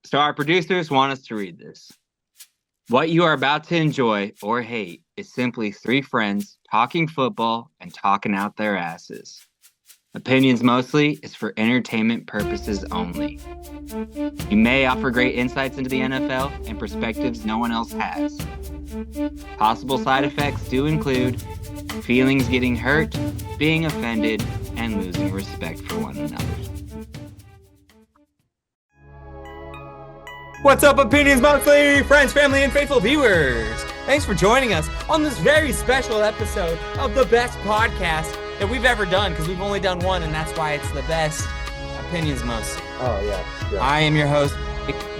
So our producers want us to read this. What you are about to enjoy or hate is simply three friends talking football and talking out their asses. Opinions mostly is for entertainment purposes only. We may offer great insights into the NFL and perspectives no one else has. Possible side effects do include feelings getting hurt, being offended, and losing respect for one another. What's up, Opinions Monthly, friends, family, and faithful viewers? Thanks for joining us on this very special episode of the best podcast that we've ever done, because we've only done one, and that's why it's the best Opinions Monthly. Oh, yeah. I am your host,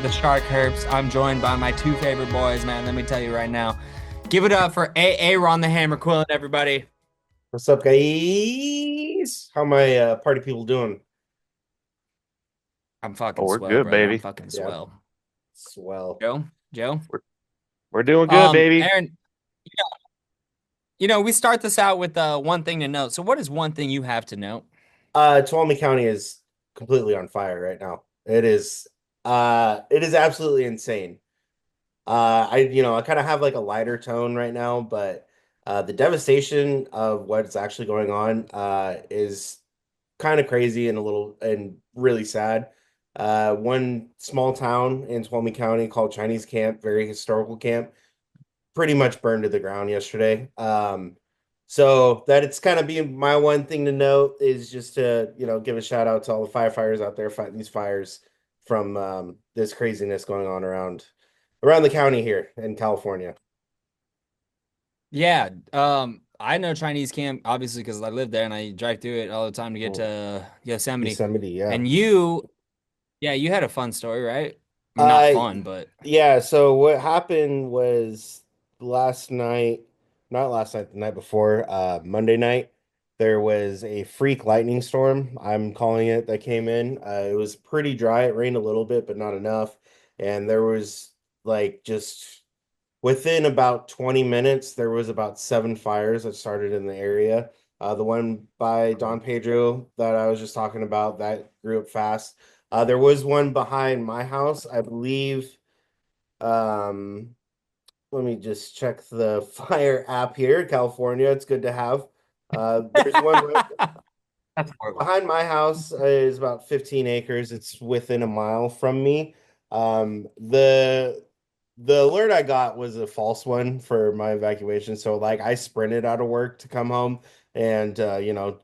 the Shark Herbs. I'm joined by my two favorite boys, man. Let me tell you right now. Give it up for Ron the Hammer Quillen, everybody. What's up, guys? How my party people doing? I'm fucking swell, good, brother. baby. I'm fucking swell. Swell. Joe? We're doing good, baby. Aaron, we start this out with one thing to note. So what is one thing you have to note? Tuolumne County is completely on fire right now. It is absolutely insane. I kind of have like a lighter tone right now, but the devastation of what's actually going on is kind of crazy and really sad. One small town in Tuolumne County called Chinese Camp, very historical camp, pretty much burned to the ground yesterday. So that it's kind of being my one thing to note is just to, give a shout out to all the firefighters out there fighting these fires from this craziness going on around the county here in California. Yeah, I know Chinese Camp obviously because I live there and I drive through it all the time to get to Yosemite. Yosemite, yeah. And you had a fun story, right? I mean, not fun, but yeah. So what happened was the night before, Monday night, there was a freak lightning storm, I'm calling it, that came in. It was pretty dry. It rained a little bit, but not enough. And there was just within about 20 minutes, there was about 7 fires that started in the area. The one by Don Pedro that I was just talking about, that grew up fast. There was one behind my house, I believe. Let me just check the fire app here. California, it's good to have. There's one that's horrible. behind my house is about 15 acres. It's within a mile from me. The alert I got was a false one for my evacuation. So I sprinted out of work to come home and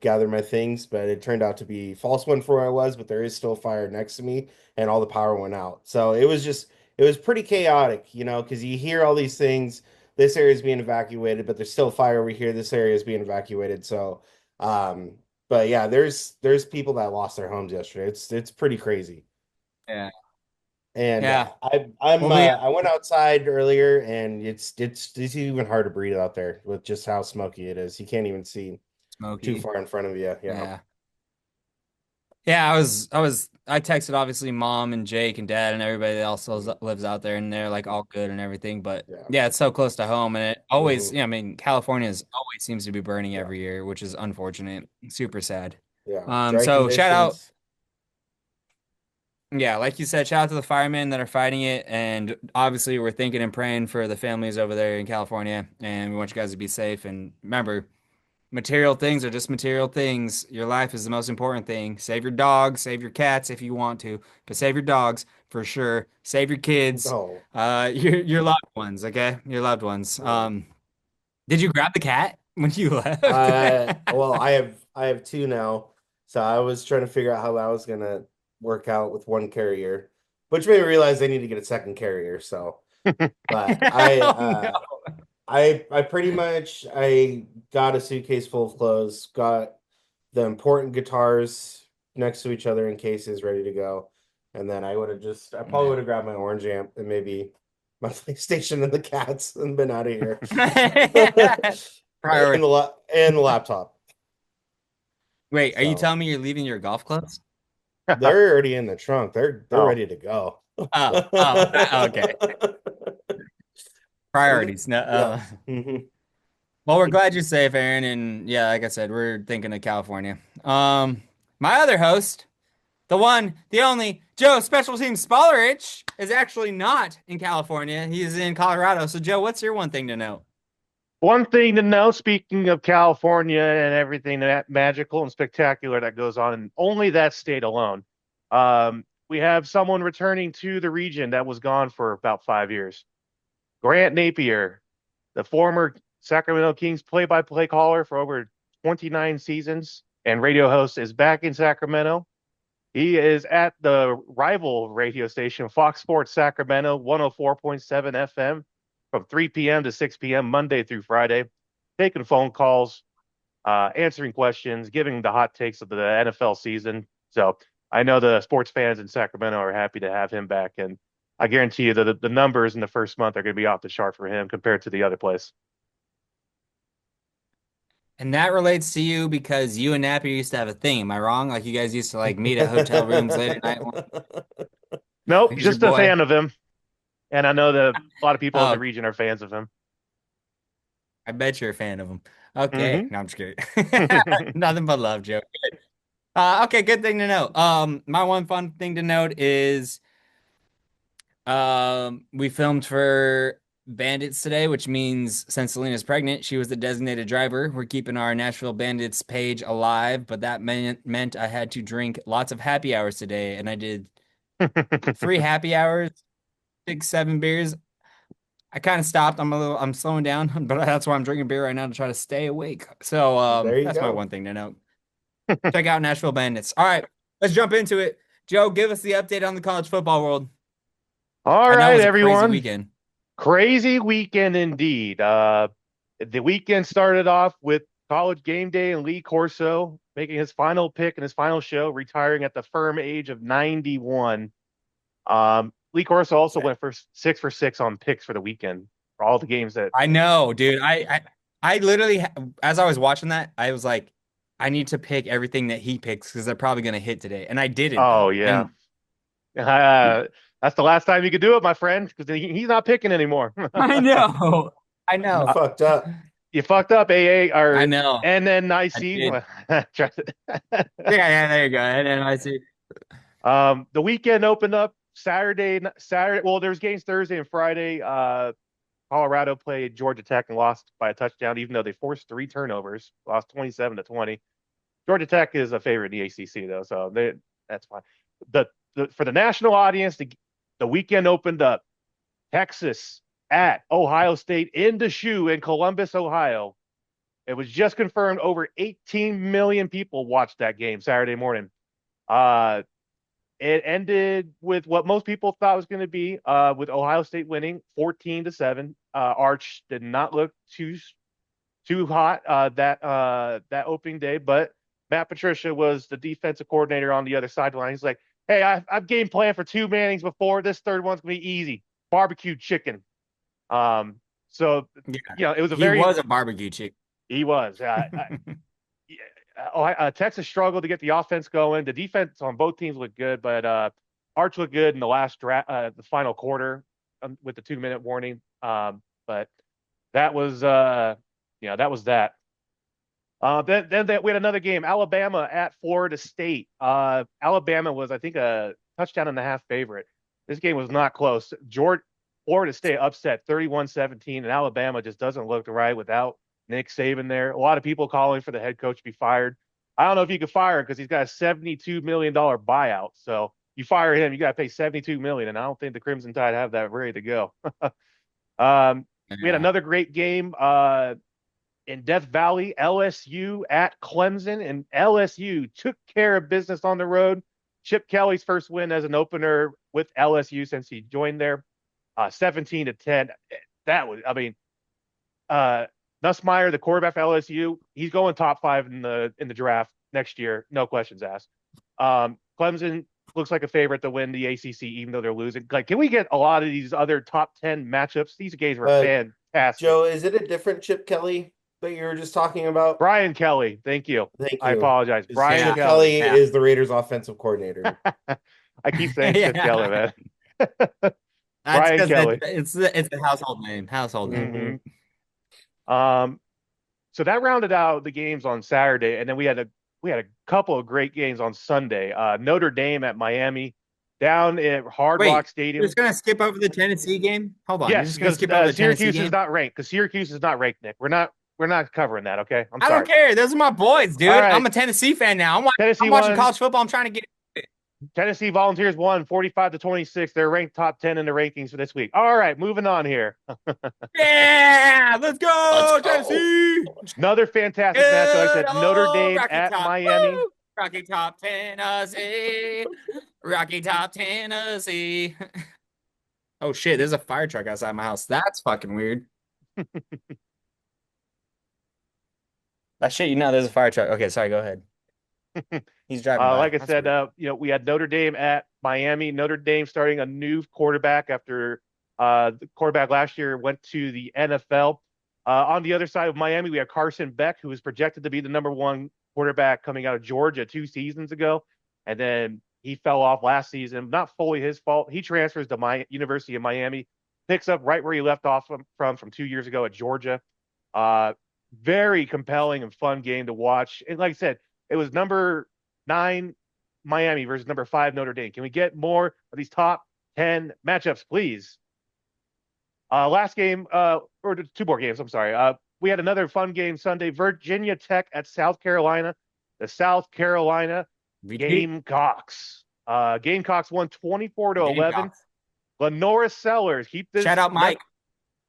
gather my things, but it turned out to be a false one for where I was, but there is still fire next to me and all the power went out. So it was pretty chaotic, because you hear all these things. This area is being evacuated, but there's still fire over here. This area is being evacuated. So, but yeah, there's people that lost their homes yesterday. It's pretty crazy. Yeah. And Yeah. I went outside earlier, and it's even hard to breathe out there with just how smoky it is. You can't even see too far in front of you. Yeah. Yeah, I texted obviously mom and Jake and dad and everybody else lives out there and they're like all good and everything. But yeah, it's so close to home and it always, I mean, California always seems to be burning every year, which is unfortunate. Super sad. Yeah. So shout out. Yeah, like you said, shout out to the firemen that are fighting it. And obviously we're thinking and praying for the families over there in California. And we want you guys to be safe. And remember, material things are just material things. Your life is the most important thing. Save your dogs, save your cats if you want to, but save your dogs for sure. Save your kids, your loved ones, okay? Your loved ones. Did you grab the cat when you left? Well, I have 2 now, so I was trying to figure out how that was gonna work out with one carrier, which made me realize I need to get a second carrier. So, but I pretty much got a suitcase full of clothes, got the important guitars next to each other in cases ready to go. And then I probably would have grabbed my orange amp and maybe my PlayStation and the cats and been out of here. and the laptop. Wait, are you telling me you're leaving your golf clubs? They're already in the trunk. They're ready to go. Okay. Priorities. No. Well, we're glad you're safe, Aaron. And yeah, like I said, we're thinking of California. My other host, the one, the only, Joe, special teams Spoilerich is actually not in California. He's in Colorado. So, Joe, what's your one thing to know? One thing to know, speaking of California and everything that magical and spectacular that goes on in only that state alone, we have someone returning to the region that was gone for about 5 years. Grant Napier, the former Sacramento Kings play-by-play caller for over 29 seasons and radio host, is back in Sacramento. He is at the rival radio station, Fox Sports Sacramento, 104.7 FM, from 3 p.m. to 6 p.m. Monday through Friday, taking phone calls, answering questions, giving the hot takes of the NFL season. So I know the sports fans in Sacramento are happy to have him back, and I guarantee you that the numbers in the first month are going to be off the chart for him compared to the other place. And that relates to you because you and Napier used to have a thing. Am I wrong? Like you guys used to like meet at hotel rooms late at night. Nope, Here's just your a boy. fan of him. And I know that a lot of people in Oh, the region are fans of him. I bet you're a fan of him. Okay. No, I'm just kidding. Mm-hmm. Nothing but love, Joe. Okay, good thing to know. My one fun thing to note is we filmed for Bandits today, which means since Selena's pregnant, she was the designated driver. We're keeping our Nashville Bandits page alive, but that meant I had to drink lots of happy hours today, and I did 3 happy hours, 6, 7 beers. I kind of stopped. I'm slowing down, but that's why I'm drinking beer right now to try to stay awake. So There you that's my go. one thing to note. Check out Nashville Bandits. All right, let's jump into it. Joe, give us the update on the college football world. All I know it right, was a crazy everyone. weekend. Crazy weekend indeed. The weekend started off with College Game Day and Lee Corso making his final pick in his final show, retiring at the firm age of 91. Lee Corso also went for 6 for 6 on picks for the weekend for all the games that. I know, dude. I literally, as I was watching that, I was like, I need to pick everything that he picks because they're probably gonna hit today, and I didn't Oh though. yeah, And that's the last time you could do it, my friend, because he's not picking anymore. I know, I You know, fucked up. You fucked up, AA I or know. I NNIC. did. Yeah, there you go. And I see. The weekend opened up Saturday. Well, there's games Thursday and Friday. Colorado played Georgia Tech and lost by a touchdown, even though they forced 3 turnovers, lost 27-20. Georgia Tech is a favorite in the ACC though, so that's fine. For the national audience, the weekend opened up Texas at Ohio State in the shoe in Columbus, Ohio. It was just confirmed over 18 million people watched that game Saturday morning. It ended with what most people thought was going to be, with Ohio State winning 14-7. Arch did not look too hot that opening day, but Matt Patricia was the defensive coordinator on the other sideline. He's like, "Hey, I've game planned for 2 Mannings before. This third one's gonna be easy. Barbecue chicken." So Yeah, it was he was a barbecue chick. He was. Texas struggled to get the offense going. The defense on both teams looked good, but Arch looked good in the last the final quarter, with the 2-minute warning. But that was that was that. Then we had another game, Alabama at Florida State. Alabama was, I think, a touchdown and a half favorite. This game was not close. Florida State upset 31-17, and Alabama just doesn't look right without Nick Saban there. A lot of people calling for the head coach to be fired. I don't know if you could fire him because he's got a $72 million buyout. So you fire him, you got to pay $72 million, and I don't think the Crimson Tide have that ready to go. We had another great game in Death Valley, LSU at Clemson, and LSU took care of business on the road. Chip Kelly's first win as an opener with LSU since he joined there, 17-10. That was, I mean, Nussmeier, the quarterback for LSU, he's going top 5 in the draft next year, no questions asked. Clemson looks like a favorite to win the ACC, even though they're losing. Like, can we get a lot of these other top 10 matchups? These games were fantastic. Joe, is it a different Chip Kelly that you were just talking about? Brian Kelly, thank you. Thank you. I apologize. Brian Chip Kelly is the Raiders' offensive coordinator. I keep saying Chip Kelly, man. That's Brian Kelly. It's a household name. Household name. So that rounded out the games on Saturday, and then we had we had a couple of great games on Sunday. Notre Dame at Miami, down at Hard Wait, Rock you're Stadium. just gonna skip over the Tennessee game? Hold on, you're Yes, just gonna because skip over the Tennessee Syracuse game? is not ranked. Because Syracuse is not ranked, Nick. We're not covering that. Okay, I'm I don't sorry. care. Those are my boys, dude. All right, I'm a Tennessee fan now. Tennessee I'm watching won. college football. I'm trying to get Tennessee Volunteers won 45-26. They're ranked top 10 in the rankings for this week. All right, moving on here. Yeah, let's go, Tennessee. Another fantastic match. Like I said, Notre Dame Rocky at Top. Miami. Woo! Rocky Top, Tennessee. Rocky Top, Tennessee. Oh shit, there's a fire truck outside my house. That's fucking weird. That shit, there's a fire truck. Okay, sorry, go ahead. He's driving by. Like I That's said, weird. we had Notre Dame at Miami. Notre Dame starting a new quarterback after the quarterback last year went to the NFL. On the other side of Miami, we have Carson Beck, who was projected to be the #1 quarterback coming out of Georgia 2 seasons ago, and then he fell off last season. Not fully his fault. He transfers to University of Miami, picks up right where he left off from 2 years ago at Georgia. Very compelling and fun game to watch. And like I said, it was #9 Miami versus #5 Notre Dame. Can we get more of these top 10 matchups, please? Last game, or 2 more games, I'm sorry. We had another fun game Sunday. Virginia Tech at South Carolina. The South Carolina Gamecocks. Gamecocks won 24-11. Lenora Sellers. Keep this. Shout out Mike.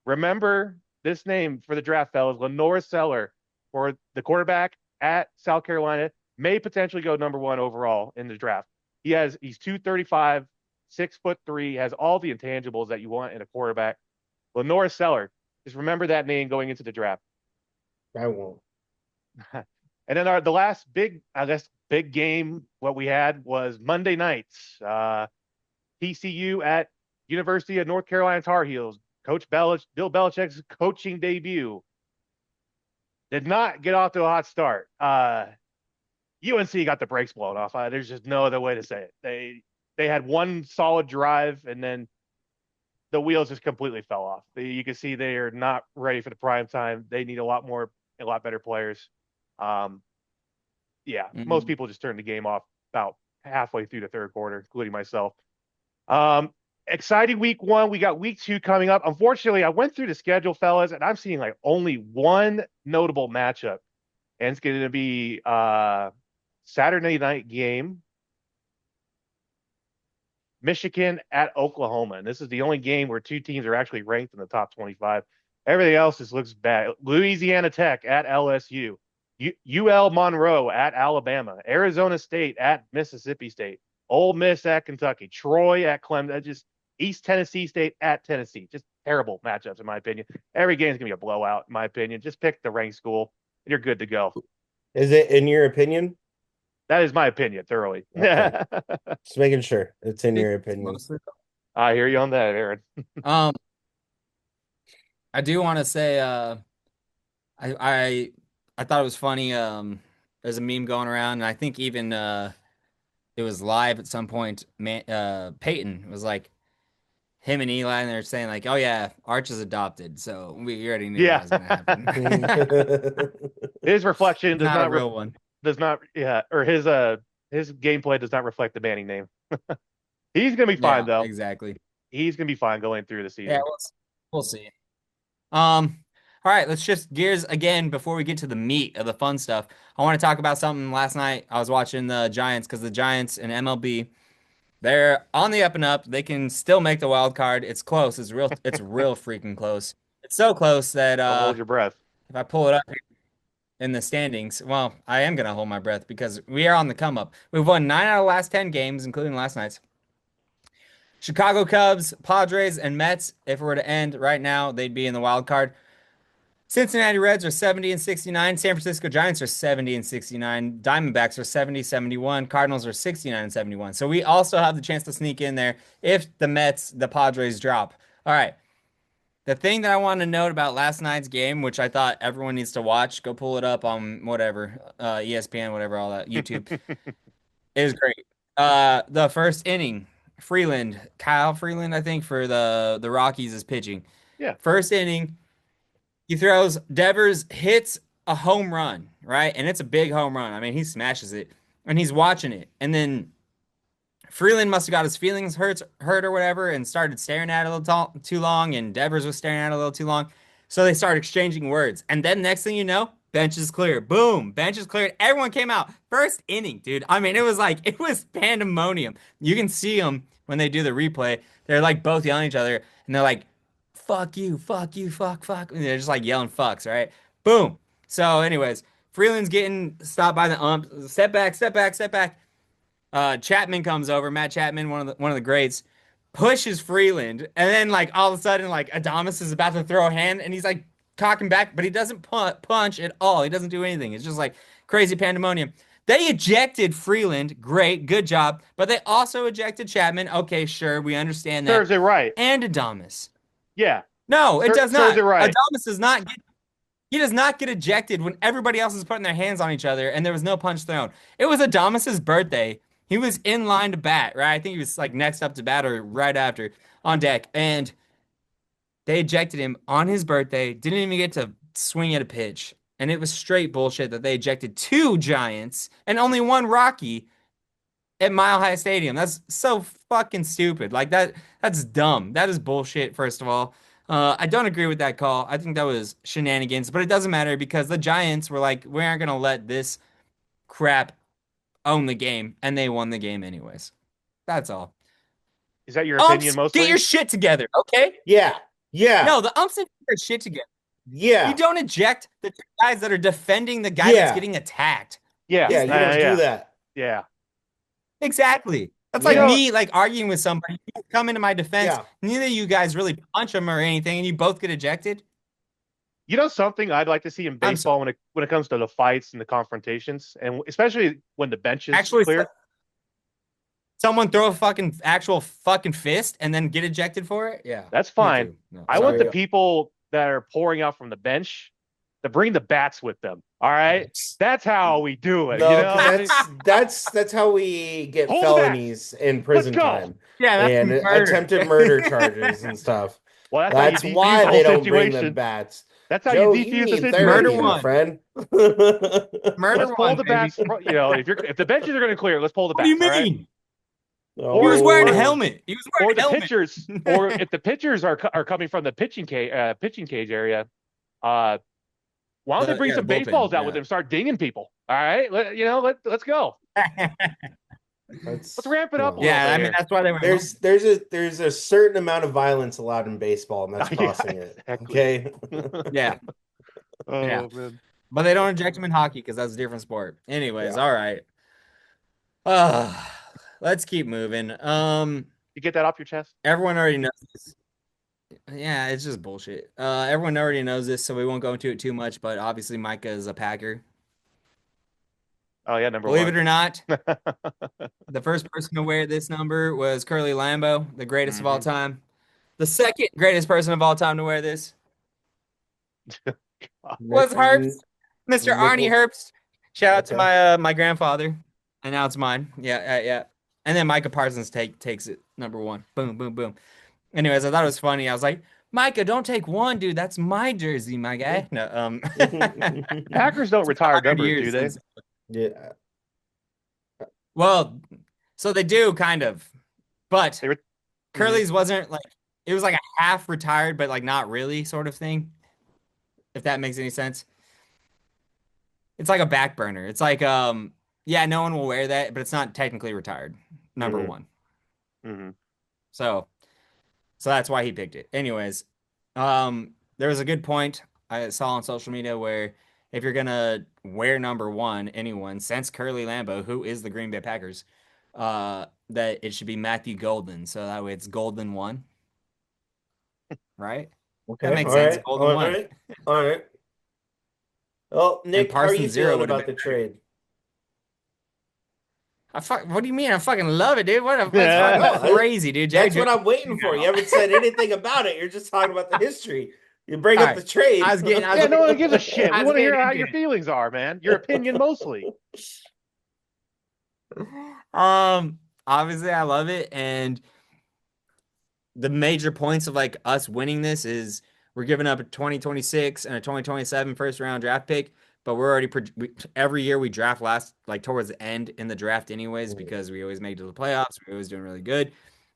Remember this name for the draft, fellas. Lenora Seller for the quarterback at South Carolina. May potentially go #1 overall in the draft. He's 235, 6'3", has all the intangibles that you want in a quarterback. Lenora Seller. Just remember that name going into the draft. I won't. And then the last big game, what we had was Monday nights. TCU at University of North Carolina Tar Heels. Bill Belichick's coaching debut. Did not get off to a hot start. UNC got the brakes blown off. There's just no other way to say it. They had one solid drive, and then the wheels just completely fell off. You can see they are not ready for the prime time. They need a lot better players. Most people just turned the game off about halfway through the third quarter, including myself. Exciting week 1. We got week 2 coming up. Unfortunately, I went through the schedule, fellas, and I'm seeing like only one notable matchup, and it's going to be Saturday night game. Michigan at Oklahoma. And this is the only game where 2 teams are actually ranked in the top 25. Everything else just looks bad. Louisiana Tech at LSU. UL Monroe at Alabama. Arizona State at Mississippi State. Ole Miss at Kentucky. Troy at Clemson. Just East Tennessee State at Tennessee. Just terrible matchups, in my opinion. Every game is going to be a blowout, in my opinion. Just pick the ranked school, and you're good to go. Is it in your opinion? That is my opinion, thoroughly. Okay. Just making sure it's in your opinion. I hear you on that, Aaron. I do want to say, I thought it was funny. There's a meme going around, and I think even it was live at some point. Peyton was like him and Eli, and they're saying like, "Oh yeah, Arch is adopted,د, so we already knew that was gonna happen." His reflection does not a real one. Or his gameplay does not reflect the Manning name. He's gonna be fine though. Exactly. He's gonna be fine going through the season. Yeah, we'll see. All right, let's shift gears again before we get to the meat of the fun stuff. I want to talk about something last night. I was watching the Giants because the Giants in MLB, they're on the up and up. They can still make the wild card. It's close. It's real freaking close. It's so close that hold your breath. If I pull it up in the standings, well, I am gonna hold my breath because we are on the come up. We've won 9 out of the last 10 games, including last night's. Chicago Cubs, Padres, and Mets, if it were to end right now, they'd be in the wild card. Cincinnati Reds are 70-69. San Francisco Giants are 70-69. Diamondbacks are 70-71. Cardinals are 69-71. So we also have the chance to sneak in there if the Padres drop. All right. The thing that I want to note about last night's game, which I thought everyone needs to watch, go pull it up on whatever, ESPN, whatever, all that, YouTube, is great. The first inning, Kyle Freeland, I think, for the Rockies is pitching. Yeah. First inning, he throws, Devers hits a home run, right? And it's a big home run. I mean, he smashes it and he's watching it. And then Freeland must have got his feelings hurt or whatever and started staring at it a little too long. And Devers was staring at it a little too long. So they started exchanging words. And then next thing you know, bench is clear. Boom, bench is cleared. Everyone came out. First inning, dude. I mean, it was pandemonium. You can see them when they do the replay. They're like both yelling at each other. And they're like, fuck you, fuck. And they're just like yelling fucks, right? Boom. So, anyways, Freeland's getting stopped by the ump. Step back. Chapman comes over. Matt Chapman, one of the greats, pushes Freeland, and then like all of a sudden, like Adames is about to throw a hand, and he's like cocking back, but he doesn't punch at all. He doesn't do anything. It's just like crazy pandemonium. They ejected Freeland. Great, good job. But they also ejected Chapman. Okay, sure, we understand that. Serves it right. And Adames. Yeah. No, it does not. Serves it right. Adames does not get. He does not get ejected when everybody else is putting their hands on each other and there was no punch thrown. It was Adames's birthday. He was in line to bat, right? I think he was like next up to bat or right after on deck. And they ejected him on his birthday. Didn't even get to swing at a pitch. And it was straight bullshit that they ejected 2 Giants and only 1 Rocky at Mile High Stadium. That's so fucking stupid. Like that's dumb. That is bullshit, first of all. I don't agree with that call. I think that was shenanigans, but it doesn't matter because the Giants were like, we aren't going to let this crap own the game, and they won the game anyways. That's all. Is that your opinion mostly? Get your shit together, okay? Yeah. No, the umps need to get their shit together. Yeah. You don't eject the 2 guys that are defending the guy that's getting attacked. Yeah. Yeah, you don't do that. Yeah. Exactly. That's like me like arguing with somebody. You come into my defense. Yeah. Neither of you guys really punch them or anything, and you both get ejected. You know something I'd like to see in baseball when it comes to the fights and the confrontations, and especially when the bench is clear. Someone throw a actual fist and then get ejected for it? Yeah. That's fine. No, I want the people that are pouring out from the bench to bring the bats with them. All right? That's how we do it. No, you know? that's how we get felonies in prison time. Yeah, and attempted murder charges and stuff. Well, that's why they don't bring them bats. That's how you defuse the situation, murder one, friend. Let's pull the bats. You know, if the benches are going to clear, let's pull the bats. What do you mean? Right? He was wearing a helmet. He was wearing a helmet. Pitchers, or if the pitchers are coming from the pitching cage area, why don't they bring some baseballs out with them, start dinging people? All right, let's go. Let's ramp it up. I mean that's why they were. There's a certain amount of violence allowed in baseball, and that's crossing it. Okay. Yeah. Man. But they don't eject them in hockey because that's a different sport. Anyways, all right. Let's keep moving. You get that off your chest? Everyone already knows this. Yeah, it's just bullshit. Everyone already knows this, so we won't go into it too much, but obviously Micah is a Packer. Oh, yeah, number Believe one. it or not, the first person to wear this number was Curly Lambeau, the greatest of all time. The second greatest person of all time to wear this was Herbst, Mr. Arnie Herbst. Shout out to my grandfather. And now it's mine. Yeah. And then Micah Parsons takes it, number 1. Boom, boom, boom. Anyways, I thought it was funny. I was like, Micah, don't take 1, dude. That's my jersey, my guy. No, Packers don't retire numbers, do they? Yeah. Well, so they do, kind of. But Curly's wasn't like, it was like a half retired, but like not really sort of thing. If that makes any sense. It's like a back burner. It's like, yeah, no one will wear that, but it's not technically retired. Number 1. Mm-hmm. So that's why he picked it. Anyways, there was a good point I saw on social media where if you're going to wear number 1, anyone, since Curly Lambeau, who is the Green Bay Packers, that it should be Matthew Golden. So that way it's Golden 1. Right? Okay. That makes sense. Right. Golden 1. All right. Well, Nick, how are you feeling about the trade? What do you mean? I fucking love it, dude. That's crazy, dude. That's what I'm waiting for. You haven't said anything about it. You're just talking about the history. You bring up the trade. No one gives a shit. We want to hear how your feelings are, man. Your opinion mostly. Obviously, I love it, and the major points of like us winning this is we're giving up a 2026 and a 2027 first round draft pick, but we're already every year we draft last like towards the end in the draft anyways because we always make it to the playoffs. We're always doing really good.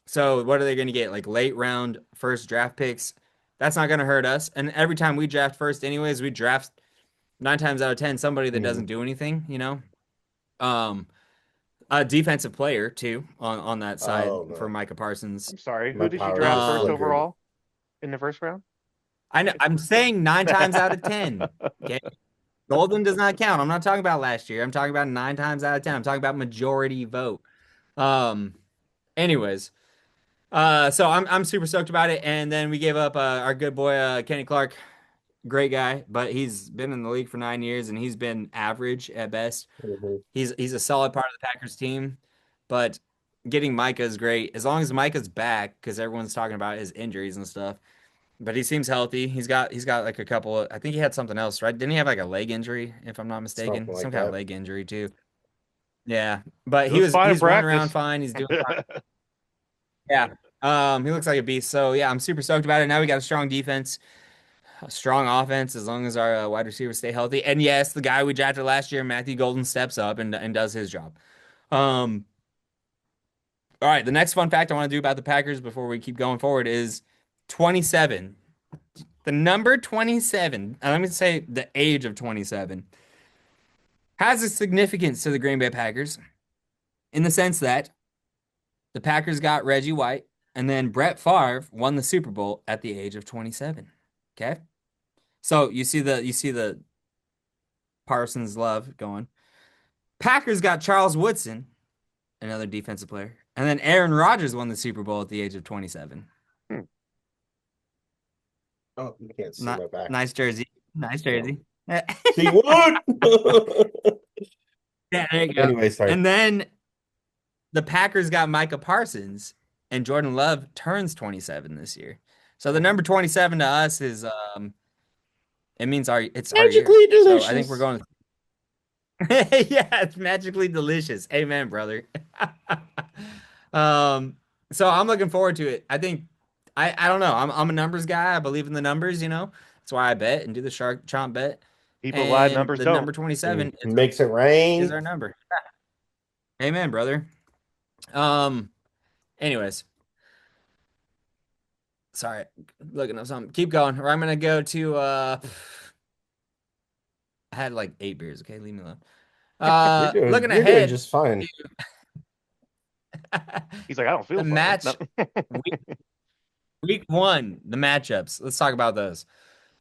So what are they going to get? Like late round first draft picks? That's not going to hurt us. And every time we draft first anyways, we draft 9 times out of 10 somebody that doesn't do anything, you know. A defensive player too on that side Oh, no. for Micah Parsons. I'm sorry. My Who did you power draft just first flickered. overall in the first round? I know. I'm saying 9 times out of 10. Okay. Golden does not count. I'm not talking about last year. I'm talking about 9 times out of 10. I'm talking about majority vote. Um, anyways, so I'm super stoked about it. And then we gave up our good boy Kenny Clark, great guy, but he's been in the league for 9 years and he's been average at best. Mhm. He's a solid part of the Packers team, but getting Micah is great as long as Micah's back because everyone's talking about his injuries and stuff. But he seems healthy. He's got like a couple of, I think he had something else, right? Didn't he have like a leg injury, if I'm not mistaken? Something like Some kind of that. leg injury too. Yeah. But He was fine in he's running around practice. fine. He's doing fine. Yeah. He looks like a beast. So yeah, I'm super stoked about it. Now we got a strong defense, a strong offense as long as our wide receivers stay healthy. And yes, the guy we drafted last year, Matthew Golden, steps up and does his job. All right, the next fun fact I want to do about the Packers before we keep going forward is 27. The number 27, and let me say the age of 27, has a significance to the Green Bay Packers in the sense that the Packers got Reggie White, and then Brett Favre won the Super Bowl at the age of 27. Okay? So you see the Parsons love going. Packers got Charles Woodson, another defensive player, and then Aaron Rodgers won the Super Bowl at the age of 27. Oh, you can't see Not, my back. nice jersey. Nice jersey. See what? Yeah, there you go. Anyway, sorry. And then the Packers got Micah Parsons, and Jordan Love turns 27 this year. So the number 27 to us is it means it's our year. Magically delicious. So I think we're going. Yeah, it's magically delicious. Amen, brother. So I'm looking forward to it. I think I don't know. I'm a numbers guy. I believe in the numbers, you know. That's why I bet and do the Chomp bet. People lie, And numbers the don't. number 27 Makes it rain. is our number. Amen, brother. Anyways. Sorry, looking up something. Keep going. Or I'm gonna go to I had like 8 beers, okay? Leave me alone. Looking You're ahead. doing just fine. He's like, I don't feel The fine. match No. week 1, the matchups. Let's talk about those.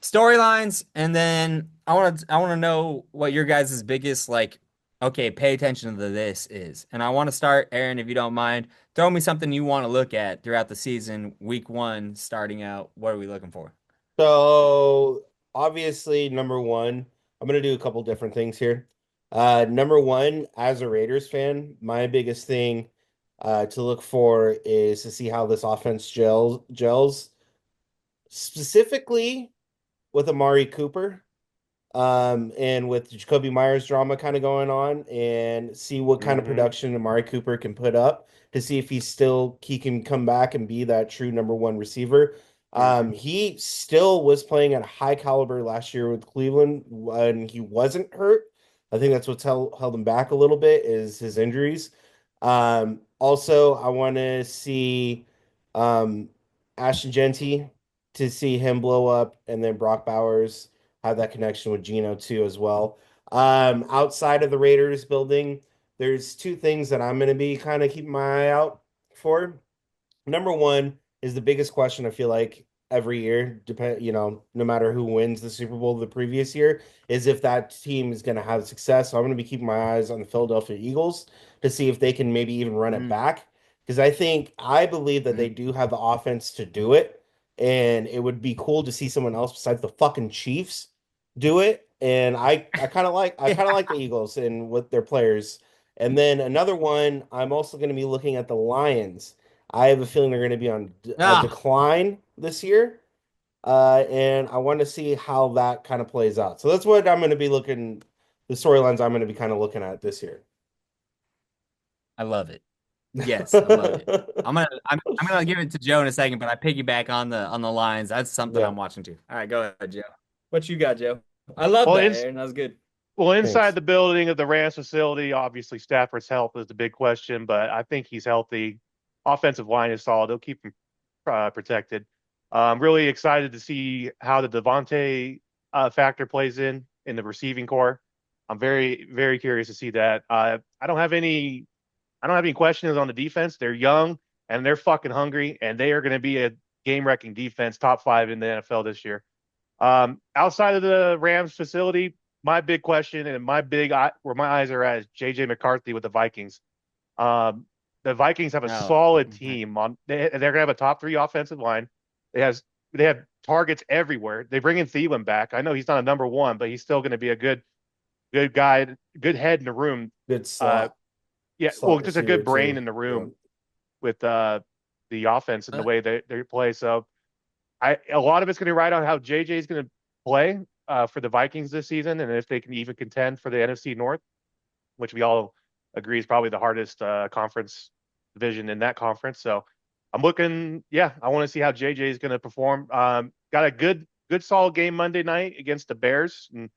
Storylines, and then I want to know what your guys' biggest like okay, pay attention to this is. And I want to start, Aaron, if you don't mind, throw me something you want to look at throughout the season, week 1 starting out. What are we looking for? So obviously, number one, I'm gonna do a couple different things here. Number one, as a Raiders fan, my biggest thing to look for is to see how this offense gels, specifically with Amari Cooper, and with Jacoby Myers drama kind of going on, and see what kind of production Amari Cooper can put up to see if he can come back and be that true number one receiver. He still was playing at a high caliber last year with Cleveland when he wasn't hurt. I think that's what's held him back a little bit is his injuries. Also, I want to see Ashton Genty to see him blow up, and then Brock Bowers have that connection with Gino too as well. Outside of the Raiders building, there's 2 things that I'm going to be kind of keeping my eye out for. Number one is the biggest question I feel like every year, no matter who wins the Super Bowl the previous year, is if that team is going to have success. So I'm going to be keeping my eyes on the Philadelphia Eagles to see if they can maybe even run it back. Because I believe that they do have the offense to do it. And it would be cool to see someone else besides the fucking Chiefs do it. And I kind of like the Eagles and with their players. And then another one, I'm also going to be looking at the Lions. I have a feeling they're going to be on a decline this year. And I want to see how that kind of plays out. So that's what I'm going to be the storylines I'm going to be kind of looking at this year. I love it. Yes, I love it. I'm gonna give it to Joe in a second, but I piggyback on the lines. That's something I'm watching too. All right, go ahead, Joe. What you got, Joe? I love that, Aaron. That was good. Well, inside Thanks. the building of the Rams facility, obviously Stafford's health is the big question, but I think he's healthy. Offensive line is solid. They'll keep him protected. I'm really excited to see how the Devontae factor plays in the receiving core. I'm very, very curious to see that. I don't have any questions on the defense. They're young and they're fucking hungry, and they are going to be a game-wrecking defense, top 5 in the NFL this year. Outside of the Rams facility, my big question and where my eyes are at is JJ McCarthy with the Vikings. The Vikings have a solid team they're going to have a top 3 offensive line. They have they have targets everywhere. They bring in Thielen back. I know he's not a number 1, but he's still going to be a good guy, good head in the room. Good slot. Yeah, slot just a good brain too. in the room with the offense and the way they play. So a lot of it's going to ride on how JJ is going to play for the Vikings this season, and if they can even contend for the NFC North, which we all agree is probably the hardest conference division in that conference. So I'm looking, I want to see how JJ is going to perform. Got a good solid game Monday night against the Bears, and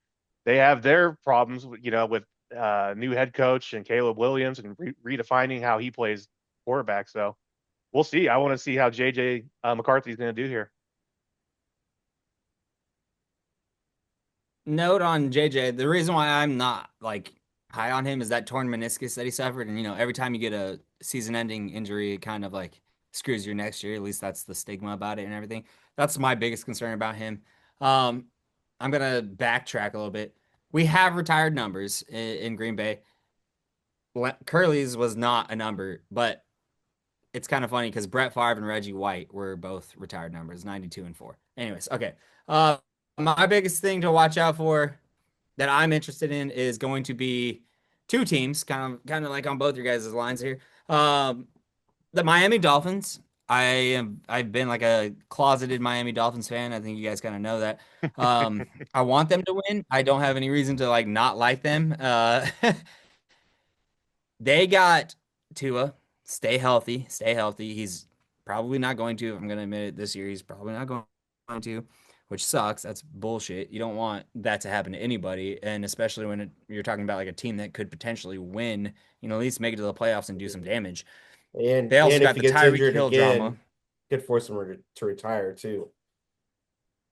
they have their problems, with new head coach and Caleb Williams and redefining how he plays quarterback. So we'll see. I want to see how JJ McCarthy is going to do here. Note on JJ, the reason why I'm not high on him is that torn meniscus that he suffered. And every time you get a season-ending injury, it kind of screws your next year. At least that's the stigma about it and everything. That's my biggest concern about him. I'm gonna backtrack a little bit. We have retired numbers in Green Bay. Curly's was not a number, but it's kind of funny because Brett Favre and Reggie White were both retired numbers, 92 and 4. Anyways, okay. My biggest thing to watch out for that I'm interested in is going to be 2 teams, kind of like on both your guys' lines here. The Miami Dolphins. I've been like a closeted Miami Dolphins fan. I think you guys kind of know that. I want them to win. I don't have any reason to not like them. They got Tua. Stay healthy. Stay healthy. He's probably not going to. I'm going to admit it this year. He's probably not going to, which sucks. That's bullshit. You don't want that to happen to anybody. And especially when you're talking about a team that could potentially win, at least make it to the playoffs and do some damage. And they also got if he the gets Tyreek injured Hill again, drama. Could force him to retire too.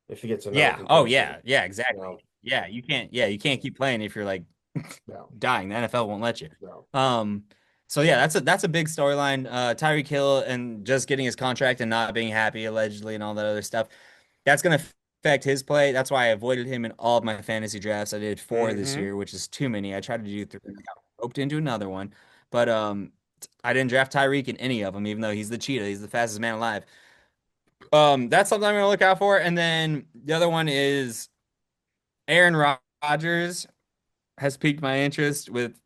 If he gets another Yeah. concussion. Oh yeah. Yeah. Exactly. No. Yeah. You can't. Yeah. You can't keep playing if you're No. dying. The NFL won't let you. No. So yeah, that's a big storyline. Tyreek Hill and just getting his contract and not being happy allegedly and all that other stuff. That's gonna affect his play. That's why I avoided him in all of my fantasy drafts. I did 4 this year, which is too many. I tried to do 3 and got roped into another one, but I didn't draft Tyreek in any of them, even though he's the cheetah. He's the fastest man alive. That's something I'm gonna look out for. And then the other one is Aaron Rodgers has piqued my interest with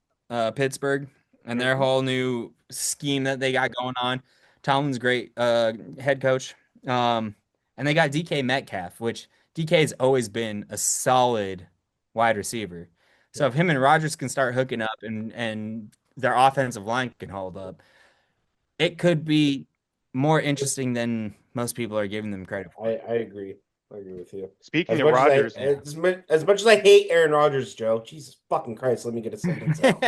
Pittsburgh and their whole new scheme that they got going on. Tomlin's great head coach. And they got DK Metcalf, which DK has always been a solid wide receiver. So if him and Rodgers can start hooking up and their offensive line can hold up, it could be more interesting than most people are giving them credit for. I agree. I agree with you. Speaking of Rodgers, as much as I hate Aaron Rodgers, Joe, Jesus fucking Christ, let me get a sentence out.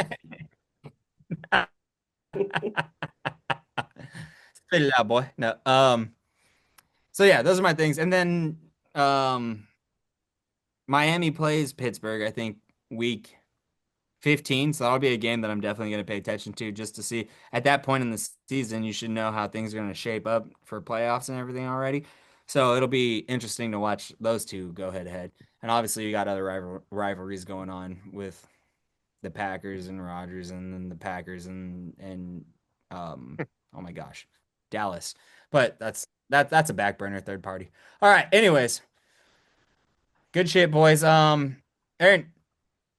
Spit it out, boy. No. So yeah, those are my things. And then Miami plays Pittsburgh, I think, week 15. So that'll be a game that I'm definitely going to pay attention to just to see. At that point in the season, you should know how things are going to shape up for playoffs and everything already. So it'll be interesting to watch those two go head to head. And obviously, you got other rivalries going on with the Packers and Rodgers, and then the Packers and oh my gosh, Dallas. But that's a back burner third party. All right. Anyways, good shit, boys. Aaron,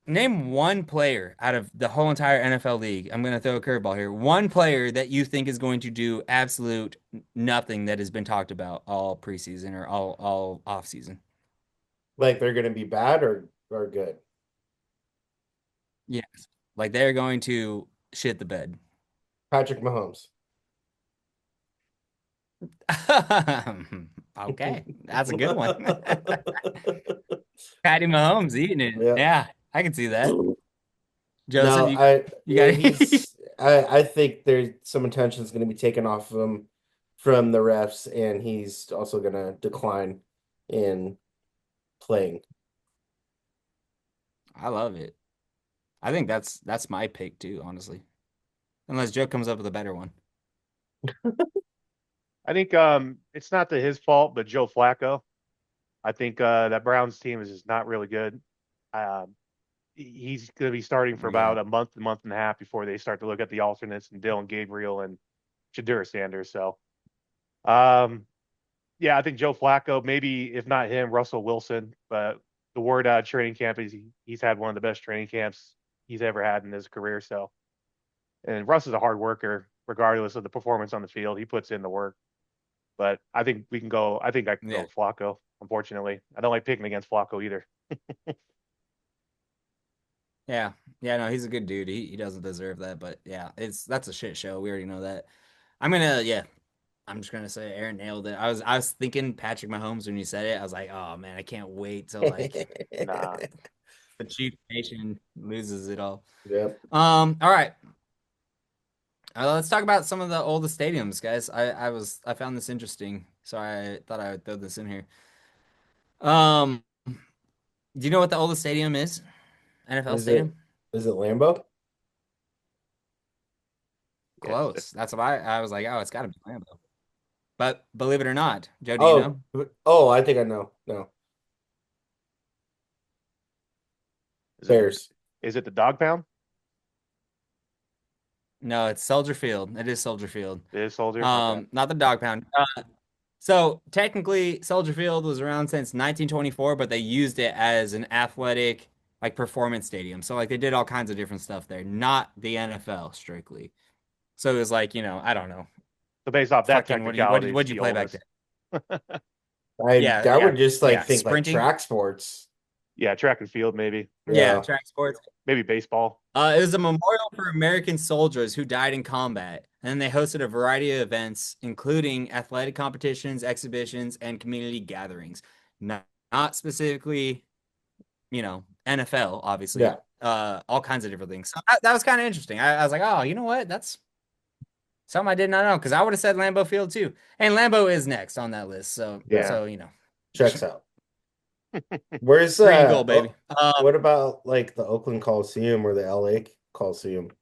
name one player out of the whole entire NFL league. I'm gonna throw a curveball here. One player that you think is going to do absolute nothing that has been talked about all preseason or all off season. Like they're going to be bad or good. Yes, like they're going to shit the bed. Patrick Mahomes. Okay, that's a good one. Patty Mahomes eating it. Yeah. I can see that. No, Joseph, you yeah, got I think there's some attention is going to be taken off of him from the refs, and he's also going to decline in playing. I love it. I think that's my pick too, honestly. Unless Joe comes up with a better one. I think it's not to his fault, but Joe Flacco. I think that Browns team is just not really good. Um, he's going to be starting for Yeah. about a month and a half before they start to look at the alternates and Dylan Gabriel and Shadura Sanders. So, yeah, I think Joe Flacco, maybe if not him, Russell Wilson. But the word out of training camp is he's had one of the best training camps he's ever had in his career. So, and Russ is a hard worker, regardless of the performance on the field. He puts in the work. But I think we can go. I think I can go Yeah. with Flacco. Unfortunately, I don't like picking against Flacco either. Yeah. Yeah, no, he's a good dude. He doesn't deserve that, but yeah, that's a shit show. We already know that. I'm just gonna say Aaron nailed it. I was thinking Patrick Mahomes when you said it. I was like, oh man, I can't wait till like Nah, the Chief Nation loses it all. Yep. All right. Let's talk about some of the oldest stadiums, guys. I found this interesting, so I thought I would throw this in here. Do you know what the oldest stadium is? NFL Is it stadium? Lambeau? yeah, Close. That's what I was like, oh, it's gotta be Lambeau. But believe it or not, Joe, do you Oh, know? I think I know. No, is it the Bears. is it the dog pound? No, it's Soldier Field. It is Soldier Field. It is Soldier. Okay. Not the dog pound. So technically, Soldier Field was around since 1924, but they used it as an athletic, like performance stadium. So like they did all kinds of different stuff there, not the NFL strictly. So it was like, I don't know. So based off that Fucking technicality, it's what'd you the play back oldest. then? I would just Yeah, think like sprinting. track sports. Yeah, track and field maybe, Yeah, Yeah. track sports. maybe baseball. It was a memorial for American soldiers who died in combat, and they hosted a variety of events, including athletic competitions, exhibitions, and community gatherings. Not specifically, NFL, obviously. Yeah. All kinds of different things. So that was kind of interesting. I was like, oh, you know what? That's something I did not know because I would have said Lambeau Field too, and Lambeau is next on that list. So Yeah. so Checks out. Where's green and gold, baby. what about like the Oakland Coliseum or the LA Coliseum?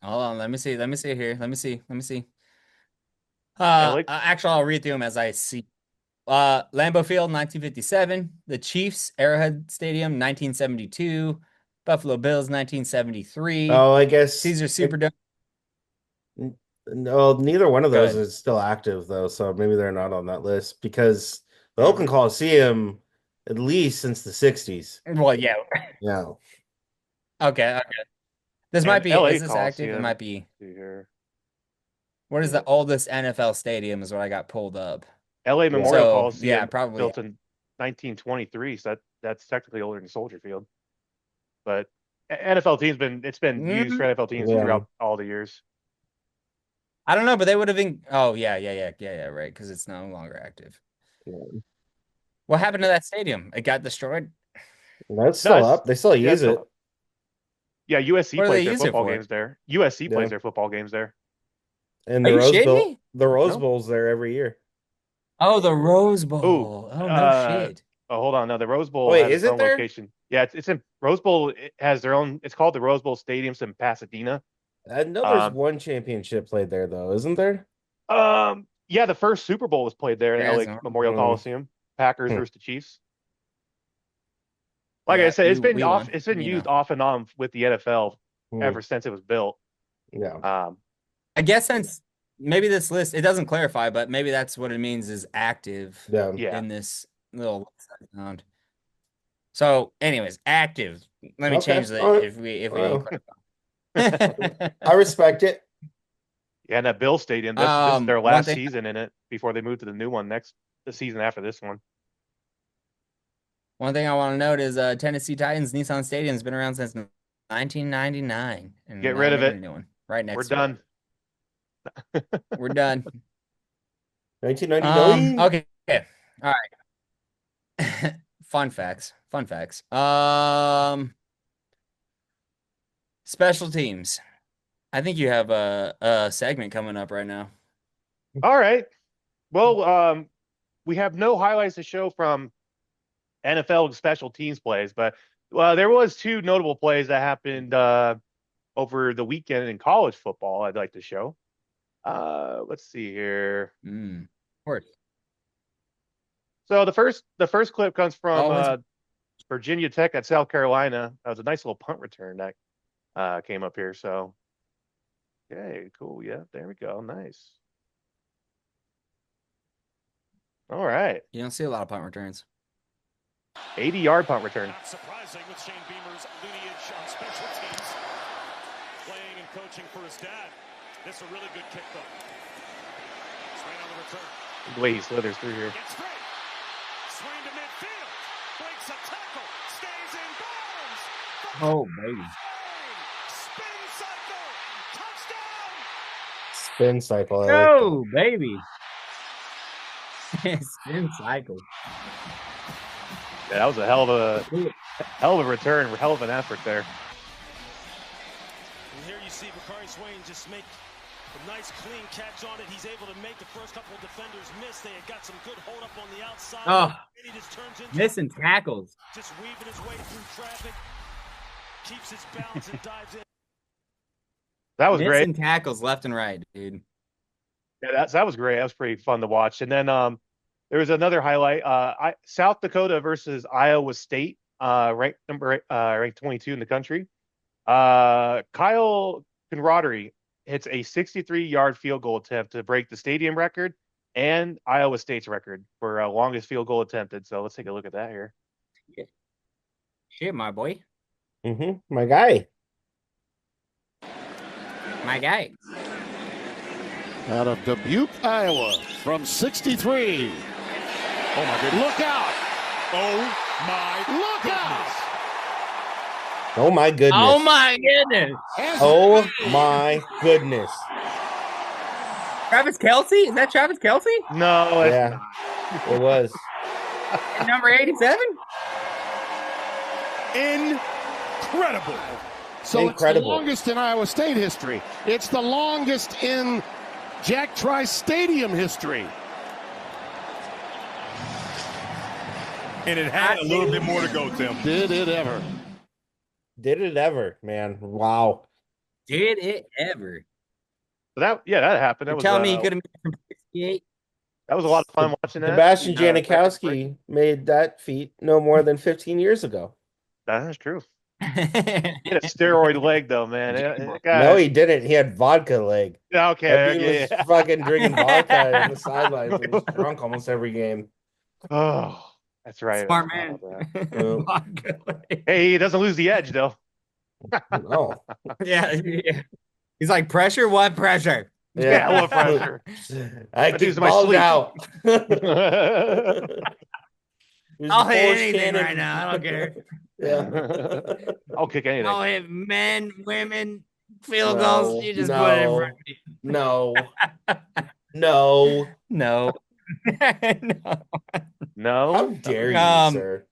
Hold on, let me see here. Let me see. LA, Actually, I'll read through them as I see. Lambeau Field, 1957. The Chiefs, Arrowhead Stadium, 1972. Buffalo Bills, 1973. Oh, I guess Caesar Superdome. no, neither one of Go those ahead. is still active though, so maybe they're not on that list because the Mhm. Oakland Coliseum, at least since the 60s. Well, yeah. Yeah. Okay. This and might be. LA Is this active? It Coliseum. might be. Let's see here. What is the oldest NFL stadium? Is what I got pulled up. LA Memorial So Coliseum yeah, probably. built in 1923, so that's technically older than Soldier Field. But NFL teams it's been used for NFL teams Yeah. throughout all the years. I don't know, but they would have been. Oh yeah, right, because it's no longer active. Yeah. What happened to that stadium? It got destroyed. That's No, still up. They still use it. Yeah, USC What do plays they their use it football for? games there. USC plays Yeah. their football games there. And Are the you Rose shitting Bowl, me? the Rose No. Bowl's there every year. Oh, the Rose Ooh, Bowl. Oh no shit. oh, hold on. No, the Rose Bowl Wait, has is its it own there? location. Yeah, it's in Rose Bowl. It has their own. It's called the Rose Bowl Stadiums in Pasadena. I know there's Um, one championship played there though, isn't there? yeah, the first Super Bowl was played there in There LA is no- Memorial Hmm. Coliseum. Packers Hmm. versus the Chiefs. Like I Yeah, said, we won. it's been used off and on with the NFL Hmm. ever since it was built. Yeah. I guess since maybe this list it doesn't clarify, but maybe that's what it means is active Yeah. Yeah. in this little sound. So, anyways, active. Let me Okay. change that All right. if we Well, didn't I clarify. respect it. Yeah, and that Bill Stadium, this is their One last thing season in it before they move to the new one the season after this one. One thing I want to note is Tennessee Titans Nissan Stadium's been around since 1999, and Get now rid they're of making it. a new one right next We're to done. it. We're done. 1999. Okay. All right. Fun facts. Fun facts. Special teams. I think you have a segment coming up right now. All right. Well, we have no highlights to show from NFL special teams plays, but there was 2 notable plays that happened over the weekend in college football I'd like to show. Let's see here. Of course. So the first clip comes from Always. Virginia Tech at South Carolina. That was a nice little punt return that came up here. So, okay, cool. Yeah, there we go. Nice. All right. You don't see a lot of punt returns. 80-yard punt return. Not surprising with Shane Beamer's lineage on special teams, playing and coaching for his dad. This is a really good kick, though. Swain on the return. The way he slithers through here. Gets straight. Swain to midfield. Breaks a tackle. Stays in bounds. Oh, baby. Spin cycle. Touchdown. Spin cycle. I like Oh, baby. Spin cycle. Yeah, that was a hell of a return, hell of an effort there. And here you see Bakari Swain just make a nice clean catch on it. He's able to make the first couple of defenders miss. They had got some good hold up on the outside. Oh, And he just turns into missing tackles. just weaving his way through traffic. Keeps his balance and dives in. That was Missing great. tackles left and right, dude. Yeah, that was great. That was pretty fun to watch. And then there was another highlight. South Dakota versus Iowa State, ranked 22 in the country. Kyle Conradery hits a 63-yard field goal attempt to break the stadium record and Iowa State's record for longest field goal attempted. So let's take a look at that here. Shit, my boy. My guy. My guy. Out of Dubuque, Iowa, from 63. Oh my goodness. Look out! Oh my Look out! Oh my goodness. Oh my goodness. Oh my goodness. Travis Kelsey? Is that Travis Kelsey? No, it's Yeah, it was. Number 87? Incredible. So Incredible. it's the longest in Iowa State history. It's the longest in Jack Trice Stadium history. And it had a little bit more to go, Tim. Did it ever? Did it ever, man? Wow. Did it ever? that happened. That You're was telling me he could have made it from 68? that was a lot of fun watching that. Sebastian Great. Janikowski made that feat no more than 15 years ago. That is true. He had a steroid leg though, man. No, he didn't. He had vodka leg. That Okay. dude was fucking drinking vodka on the sidelines and was drunk almost every game. Oh, that's right. Smart I man. forgot about that. Vodka. Hey, he doesn't lose the edge though. No. Yeah. He's like, pressure? What pressure? Yeah, what pressure. I That keep dude's in my balls sleep. out. I'll hit anything right now. I don't care. Yeah. I'll kick anything. I'll hit men, women, field No, goals. You just put it in front of me. No. No. No. No. No. How dare you, sir?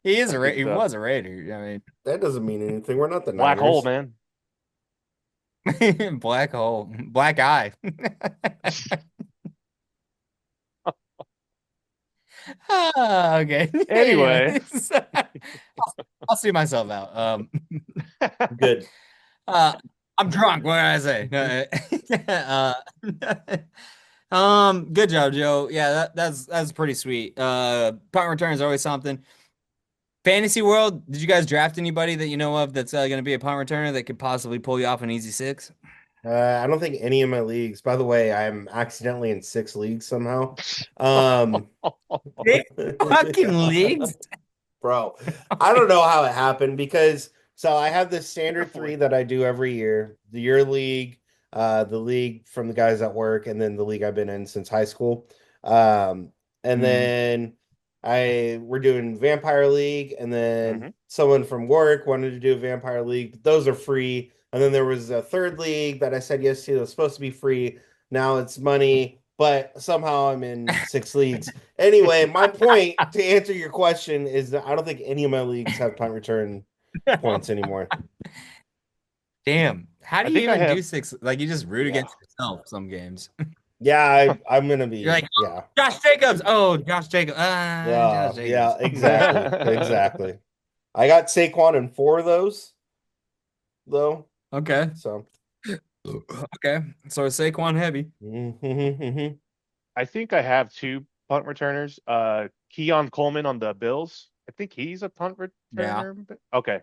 He is I think he so. was a Raider. I That doesn't mean anything. We're not the Black Niners. hole, man. mean, black hole, black eye. Okay. Anyway. Anyways, I'll see myself out. Good. I'm drunk. What did I say? Good job, Joe. Yeah, that's pretty sweet. Punt return is always something. Fantasy world, did you guys draft anybody that you know of that's going to be a punt returner that could possibly pull you off an easy 6? I don't think any of my leagues. By the way, I'm accidentally in 6 leagues somehow. Fucking leagues. Bro, I don't know how it happened because so I have this standard 3 that I do every year. Your league, the league from the guys at work, and then the league I've been in since high school. And then we're doing Vampire League, and then someone from work wanted to do a Vampire League, but those are free. And then there was a third league that I said yes to that was supposed to be free. Now it's money. but somehow I'm in 6 leagues. Anyway, my point to answer your question is that I don't think any of my leagues have punt return points anymore. Damn. How do I you think I even do have- 6? Like, you just root Yeah. against yourself some games. Yeah, I'm gonna be. You're like, yeah, Josh Jacobs. Oh, Josh Jacobs. Josh Jacobs. yeah, exactly. I got Saquon in 4 of those, though. Okay. So, Okay. So Saquon heavy. mhm. I think I have 2 punt returners. Keon Coleman on the Bills. I think he's a punt returner. Okay.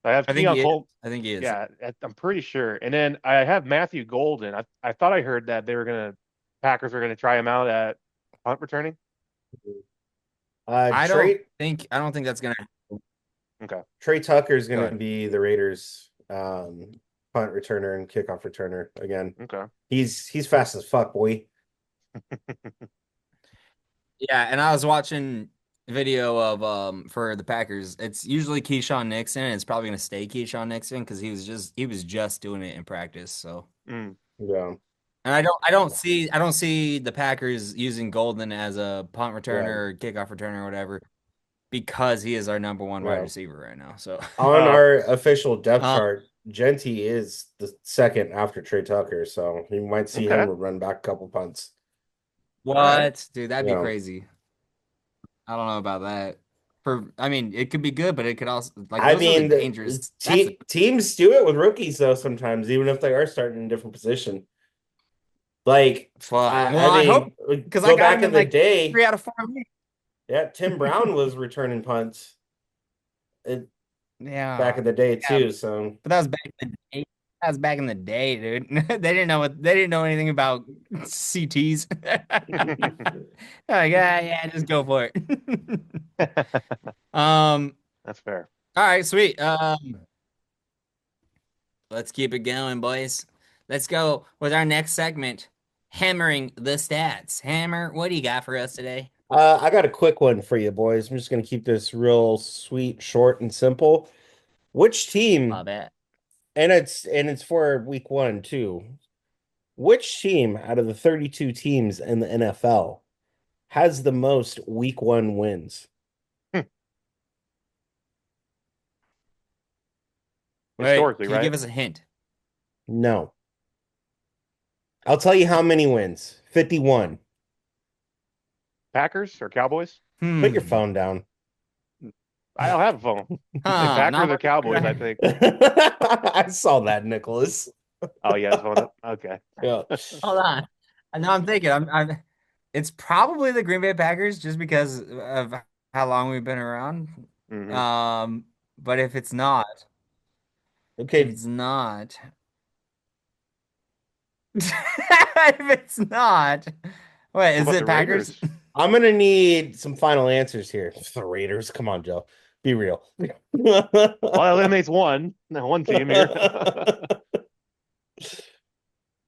I have I think Keon he is. Coleman. I think he is. Yeah, I'm pretty sure. And then I have Matthew Golden. I thought I heard that Packers were gonna try him out at punt returning. I Trey don't think that's gonna. Okay. Trey Tucker is Go gonna ahead. be the Raiders punt returner and kickoff returner again. Okay. He's fast as fuck, boy. Yeah, and I was watching video of for the Packers. It's usually Keyshawn Nixon, and it's probably gonna stay Keyshawn Nixon because he was just doing it in practice. So, Mm. Yeah. and I don't see the Packers using Golden as a punt returner or kickoff returner or whatever because he is our number one wide Yeah. receiver right now. So On our official depth Um, chart, Genty is the second after Trey Tucker, so you might see Okay. him run back a couple punts. what, dude? That'd be Yeah. crazy. I don't know about that. I mean, it could be good, but it could also like I those are the mean, dangerous. teams do it with rookies though sometimes, even if they are starting in a different position. Like, Fuck. I Well, I hope mean, because go I got back him in in the like day. 3 out of 4 leagues. Yeah, Tim Brown was returning punts Yeah. back in the day Yeah. too. So But that was back in the day. That was back in the day, dude. They didn't know anything about CTs. Like, yeah, just go for it. That's fair. All right, sweet. Let's keep it going, boys. Let's go with our next segment, hammering the stats. Hammer, what do you got for us today? I got a quick one for you, boys. I'm just gonna keep this real sweet, short, and simple. Which team? Love it. And it's for week 1 too. Which team out of the 32 teams in the NFL has the most week 1 wins? Historically, Can you right? give us a hint? No. I'll tell you how many wins. 51. Packers or Cowboys? Put your phone down. I don't have a phone. Huh, Packers not or Cowboys, I think. I saw that, Nicholas. Oh yeah, his phone up. Okay. Yeah. Hold on. Now I'm thinking. It's probably the Green Bay Packers just because of how long we've been around. Mhm. But if it's not, if Okay. it's not, wait, is What about it the Packers? Raiders? I'm gonna need some final answers here. The Raiders. Come on, Joe. Be real. Well, that eliminates one team here.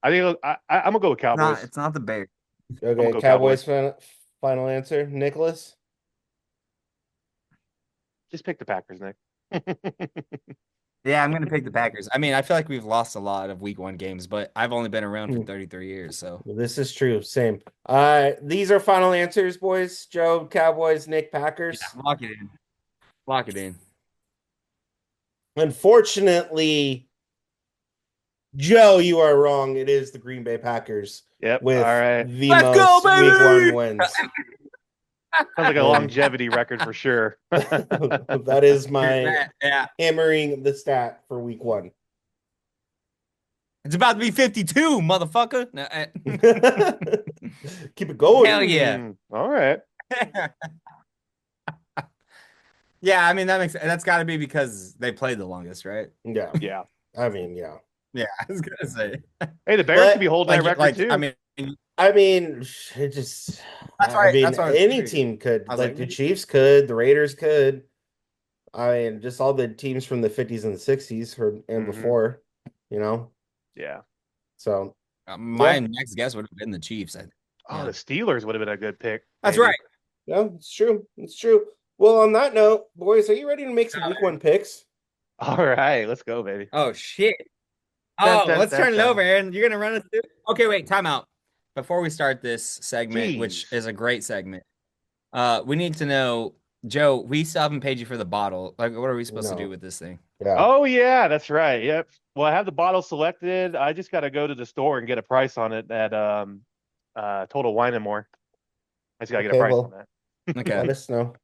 I think I'm gonna go with Cowboys. It's not the Bears. Okay, go Cowboys final answer. Nicholas? Just pick the Packers, Nick. Yeah, I'm gonna pick the Packers. I mean, I feel like we've lost a lot of week 1 games, but I've only been around for 33 years, so This is true. Same. These are final answers, boys. Joe, Cowboys, Nick, Packers. yeah, lock it in. Lock it in. Unfortunately, Joe, you are wrong. It is the Green Bay Packers Yep. with All right. the Let's go, most week baby! 1 wins. Sounds like a longevity record for sure. That is my Yeah. hammering the stat for week 1. It's about to be 52, motherfucker. No, Keep it going. Hell yeah. All right. Yeah, I mean that's got to be because they played the longest, right? Yeah. Yeah. I mean, yeah. Yeah, I was gonna say. Hey, the Bears But, could be holding that record too. I mean, it just. That's why- I mean, that's why I was any curious. team could. I was Like like, the Chiefs could, the Raiders could. I mean, just all the teams from the 50s and the 60s and Mhm. before, you know. Yeah. So my next guess would have been the Chiefs. Oh, Yeah. the Steelers would have been a good pick. That's maybe. right. yeah, it's true. It's true. Well, on that note, boys, are you ready to make some week 1 picks? All right, let's go, baby. Oh shit. Dun, Oh, dun, let's dun, turn it dun. over, Aaron. You're gonna run us through. Okay, wait, time out. before we start this segment, which Jeez. is a great segment, we need to know, Joe, we still haven't paid you for the bottle. Like, what are we supposed to do No. with this thing? Yeah. Oh yeah, that's right. Yep. Well, I have the bottle selected. I just got to go to the store and get a price on it at Total Wine and More. I just got to get a Okay, price well, on that. Okay. let us know.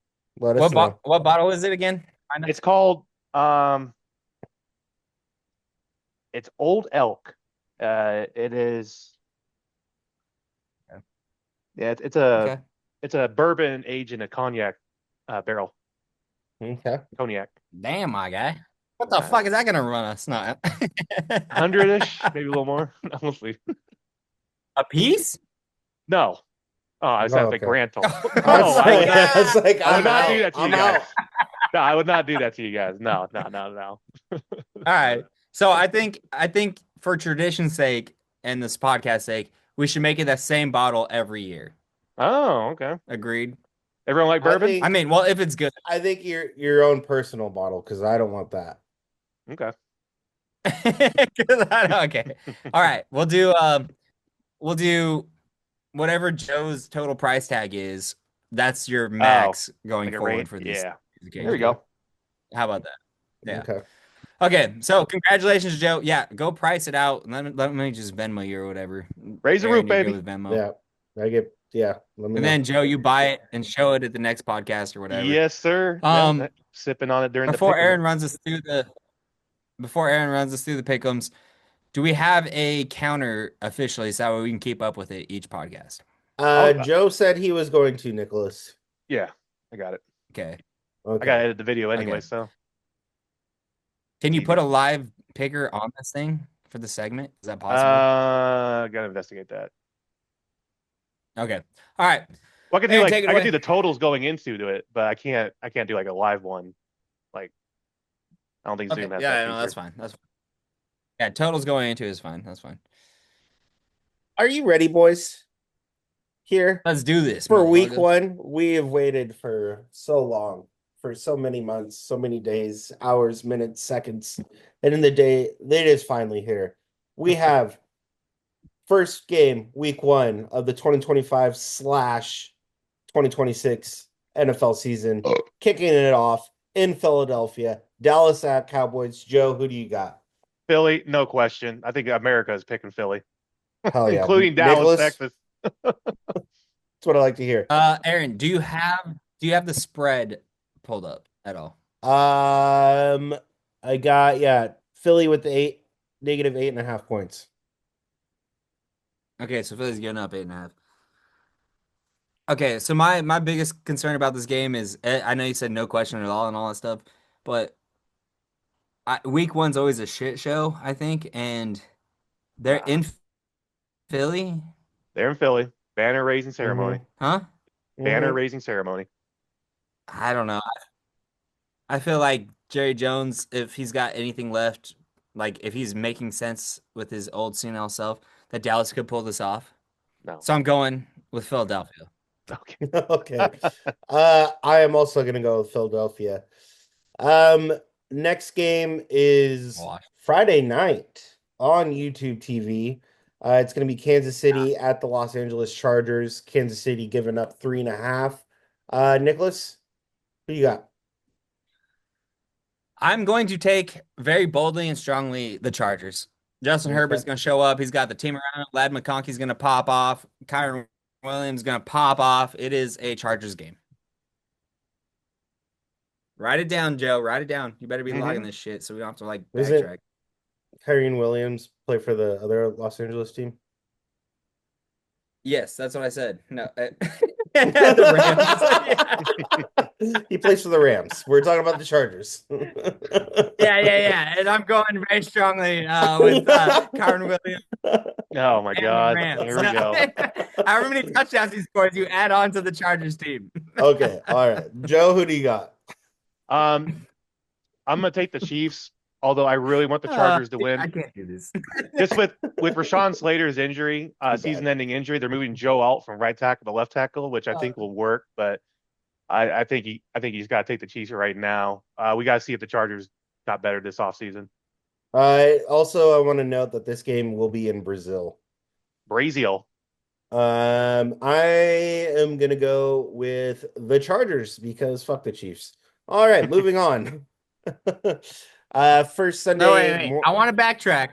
Let us know. What bottle is it again? It's called it's Old Elk. It is. Okay. Yeah, it's Okay. a bourbon aged in a cognac barrel. Okay. Cognac. Damn, my guy. What the fuck is that gonna run us? No. 100-ish, maybe a little more. We'll see. A piece? No. Oh, I said Oh, the okay. grand total. I No, was I would like, not. I was like, I would I'm not out. do that to you I'm guys. out. No, I would not do that to you guys. No. All right. So I think for tradition's sake and this podcast sake, we should make it the same bottle every year. Oh, okay. Agreed. Everyone like I bourbon? think I mean, well, if it's good. I think your own personal bottle, because I don't want that. Okay. Okay. All right. We'll do whatever Joe's total price tag is. That's your max going like a forward rate? for these Yeah. occasions. There you go. How about that? Yeah. Okay. Okay. So congratulations, Joe. Yeah, go price it out. Let me just Venmo you or whatever. Raise the Aaron, roof, you're good baby. with Venmo. Yeah. Let me And know. then Joe, you buy it and show it at the next podcast or whatever. Yes, sir. Sipping on it during Before the Aaron runs us through the pick'ems, do we have a counter officially so that way we can keep up with it each podcast? Joe said he was going to, Nicholas. Yeah, I got it. Okay. I gotta edit the video anyway, Okay. so. Can you Easy. put a live picker on this thing for the segment? Is that possible? Gotta investigate that. Okay. All right. Well, I could do Aaron, like take it I away. could do the totals going into it, but I can't do like a live one. Like I don't think Okay. Zoom has Yeah, that no, feature. that's fine. That's fine. Yeah, totals going into is fine. That's fine. Are you ready, boys? Here Let's do this. for week motherfuckers. 1. We have waited for so long, for so many months, so many days, hours, minutes, seconds, and in the day, it is finally here. We have first game, week 1 of the 2025/2026 NFL season, kicking it off in Philadelphia. Dallas at Cowboys. Joe, who do you got? Philly, no question. I think America is picking Philly, Hell yeah. including Dallas, Nicholas? Texas. That's what I like to hear. Aaron, do you have the spread pulled up at all? I got Philly with the negative 8.5 points. Okay, so Philly's getting up 8.5. Okay, so my biggest concern about this game is I know you said no question at all and all that stuff, but week 1's always a shit show, I think, and they're in Philly. They're in Philly. Banner raising ceremony. Huh? Banner raising ceremony. I don't know. I feel like Jerry Jones, if he's got anything left, like if he's making sense with his old senile self, that Dallas could pull this off. No. So I'm going with Philadelphia. Okay. Okay. I am also gonna go with Philadelphia. Next game is Friday night on YouTube TV. It's gonna be Kansas City at the Los Angeles Chargers. Kansas City giving up 3.5. Nicholas, who you got? I'm going to take very boldly and strongly the Chargers. Justin Herbert's going to show up. He's got the team around him. Lad McConkey's going to pop off. Kyron Williams going to pop off. It is a Chargers game. Write it down, Joe. Write it down. You better be logging this shit so we don't have to backtrack. Kyron Williams play for the other Los Angeles team? Yes, that's what I said. No. The Rams. He plays for the Rams. We're talking about the Chargers. Yeah. And I'm going very strongly with Kyron Williams. Oh my God. Here we go. However many touchdowns he scores, you add on to the Chargers team. Okay. All right. Joe, who do you got? I'm gonna take the Chiefs, although I really want the Chargers to win. I can't do this. Just with Rashawn Slater's injury, season-ending injury, they're moving Joe out from right tackle to left tackle, which I think will work. But I think he's got to take the Chiefs right now. We got to see if the Chargers got better this offseason. Also, I want to note that this game will be in Brazil. Brazil. I am gonna go with the Chargers because fuck the Chiefs. All right, moving on. First No, wait, Sunday. wait. I want to backtrack.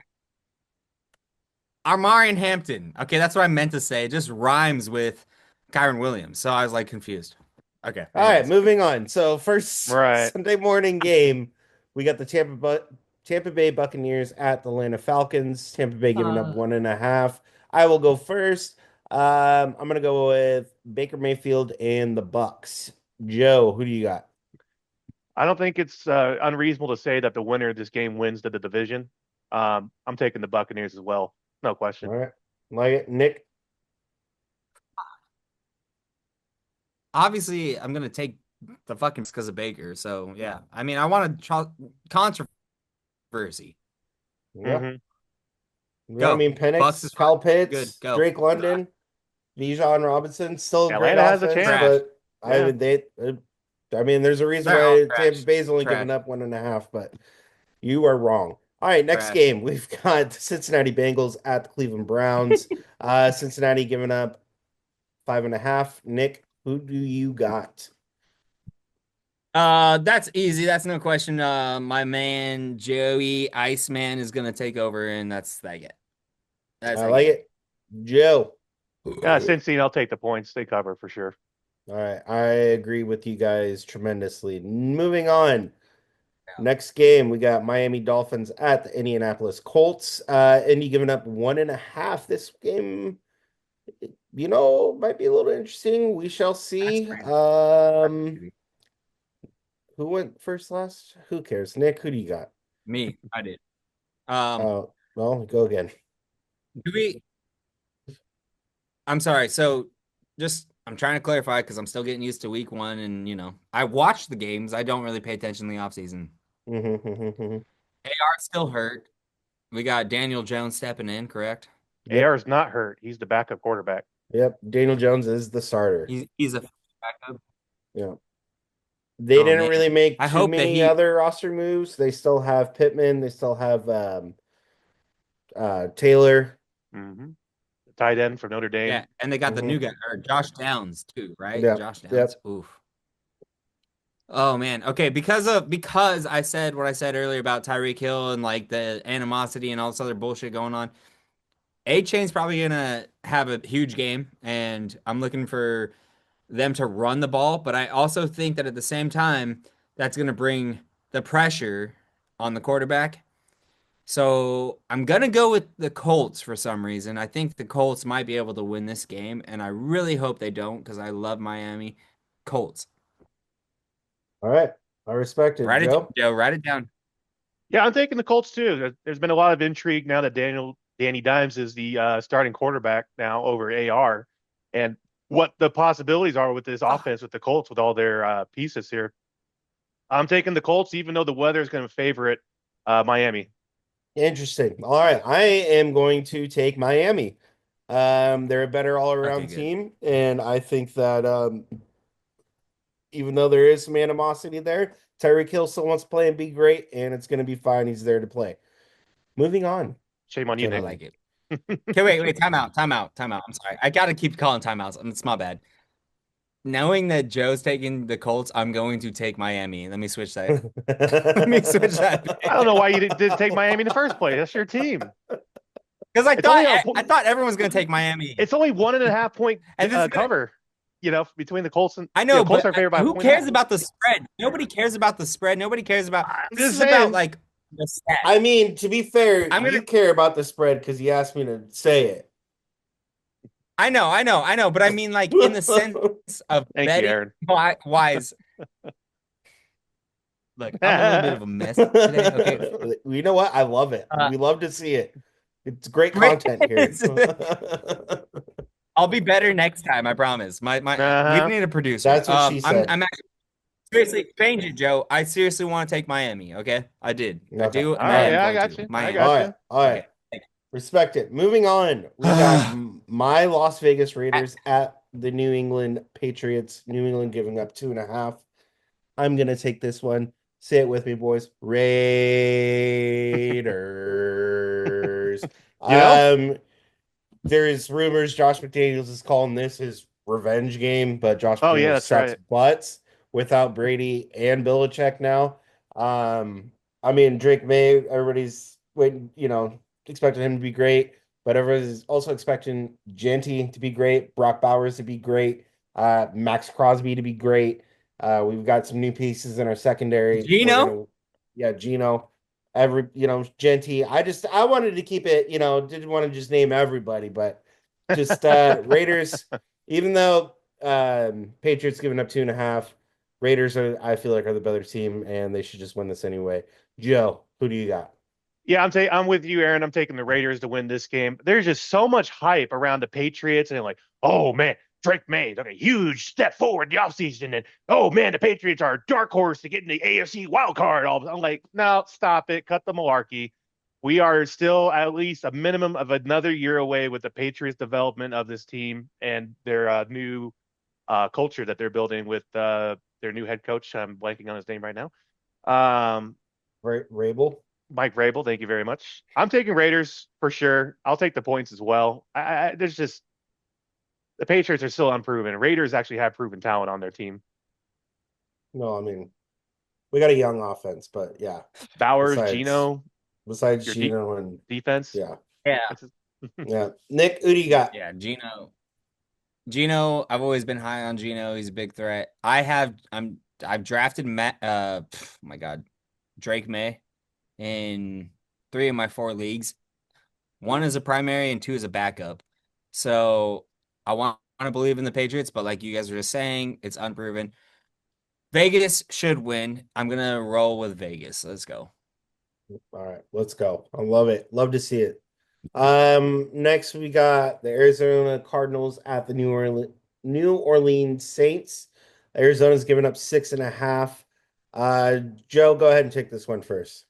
Armarian Hampton. Okay, that's what I meant to say. It just rhymes with Kyron Williams. So I was like confused. Okay. All right, Anyways. moving on. So first Right. Sunday morning game, we got the Tampa Bay Buccaneers at the Atlanta Falcons. Tampa Bay giving up 1.5. I will go first. I'm gonna go with Baker Mayfield and the Bucks. Joe, who do you got? I don't think it's unreasonable to say that the winner of this game wins the division. I'm taking the Buccaneers as well. No question. All right, like it, Nick. Obviously, I'm gonna take the fucking because of Baker. So yeah, I mean, I want to controversy. Yeah, Mhm. yeah. I Go. mean, Bucks is Penix, Kyle good. Pitts, Go. Drake London, Bijan Robinson, still a great Atlanta has a offense, chance. but I Yeah. mean I mean, there's a reason They're all why trash. Tampa Bay's only Trash. giving up 1.5, but you are wrong. All right, next Trash. game we've got the Cincinnati Bengals at the Cleveland Browns. Cincinnati giving up 5.5. Nick, who do you got? That's easy. That's no question. My man Joey Iceman is gonna take over, and that's it. That's I like it. Joe. Yeah, Cincy, I'll take the points. They cover for sure. All right, I agree with you guys tremendously. Moving on. Next game, we got Miami Dolphins at the Indianapolis Colts. Indy giving up 1.5. This game, might be a little interesting. We shall see. Who went first last? Who cares? Nick, who do you got? Me. I did. Well, go again. Do we? I'm sorry. So, I'm trying to clarify because I'm still getting used to week one, and I watch the games. I don't really pay attention in the offseason. AR still hurt. We got Daniel Jones stepping in, correct? Yep. AR is not hurt. He's the backup quarterback. Yep. Daniel Jones is the starter. He's a backup. Yeah. They didn't man. really make I too hope that many other roster moves. They still have Pittman. They still have Taylor. Mm-hmm. Tight end from Notre Dame. Yeah, and they got the new guy, or Josh Downs too, right? Yep. Josh Downs. Yep. Oof. Oh man. Okay, because I said what I said earlier about Tyreek Hill and like the animosity and all this other bullshit going on. A-Chain's probably gonna have a huge game, and I'm looking for them to run the ball, but I also think that at the same time, that's gonna bring the pressure on the quarterback. So I'm gonna go with the Colts for some reason. I think the Colts might be able to win this game, and I really hope they don't because I love Miami. Colts. All right. I respect it. Write it Joe? down, Joe. Write it down. Yeah, I'm taking the Colts too. There's been a lot of intrigue now that Danny Dimes is the starting quarterback now over AR, and what the possibilities are with this offense with the Colts with all their pieces here. I'm taking the Colts, even though the weather is going to favor it, Miami. Interesting. All right. I am going to take Miami. They're a better all-around Okay, good. team, and I think that even though there is some animosity there, Tyreek Hill still wants to play and be great, and it's going to be fine. He's there to play. Moving on. Shame on you, I Nick. like it. Okay, wait. Time out. I'm sorry. I gotta keep calling timeouts. It's my bad. Knowing that Joe's taking the Colts, I'm going to take Miami. Let me switch that. Let me switch that. I don't know why you didn't take Miami in the first place. That's your team. Because It's only a- I thought everyone was going to take Miami. It's only 1.5 point And this is gonna- cover, between the Colts and I know, Colts but are favored by who 1.5. cares about the spread? Nobody cares about the spread. Nobody cares about. I'm This just is saying. about like the stats. I mean, to be fair, I'm you gonna- care about the spread because you asked me to say it. I know, but I mean, like in the sense of Thank you, betting Aaron. wise. Look, I'm a little bit of a mess today. Okay, You know what? I love it. We love to see it. It's great Great. content here. I'll be better next time. I promise. We need a producer. That's what she said. I'm actually seriously change it, Joe. I seriously want to take Miami. Okay, I did. I Okay. do. All right, yeah, I got you. Miami. I got you. All right. Okay. Respect it. Moving on. We got my Las Vegas Raiders at the New England Patriots. New England giving up 2.5. I'm gonna take this one. Say it with me, boys. Raiders. there is rumors Josh McDaniels is calling this his revenge game, but Josh Oh, yeah, McDaniels that's sucks right. butts without Brady and Belichick now. I mean, Drake May, everybody's waiting, expecting him to be great, but everybody's also expecting Genty to be great, Brock Bowers to be great, Max Crosby to be great. We've got some new pieces in our secondary. Gino? Yeah, Gino. Genty. I wanted to keep it, didn't want to just name everybody, but just Raiders, even though Patriots giving up 2.5, Raiders I feel like are the better team and they should just win this anyway. Joe, who do you got? Yeah, I'm with you, Aaron. I'm taking the Raiders to win this game. There's just so much hype around the Patriots and like, oh man, Drake May took a huge step forward in the offseason. And oh man, the Patriots are a dark horse to get in the AFC wild card. I'm like, no, stop it. Cut the malarkey. We are still at least a minimum of another year away with the Patriots development of this team and their new culture that they're building with their new head coach. I'm blanking on his name right now. Rabel? Mike Vrabel, thank you very much. I'm taking Raiders for sure. I'll take the points as well. There's just the Patriots are still unproven. Raiders actually have proven talent on their team. No, I mean, we got a young offense, but yeah. Bowers, Gino, Besides your Gino and defense. yeah. Yeah. Yeah. Nick, who do you got? Yeah, Gino, I've always been high on Gino. He's a big threat. I've drafted my God, Drake May in 3 of my 4 leagues. 1 is a primary and 2 is a backup. So I want to believe in the Patriots, but like you guys were just saying, it's unproven. Vegas should win. I'm gonna roll with Vegas. Let's go. All right, let's go. I love it. Love to see it. Next we got the Arizona Cardinals at the New Orleans Saints. Arizona's giving up 6.5. Joe, go ahead and take this one first.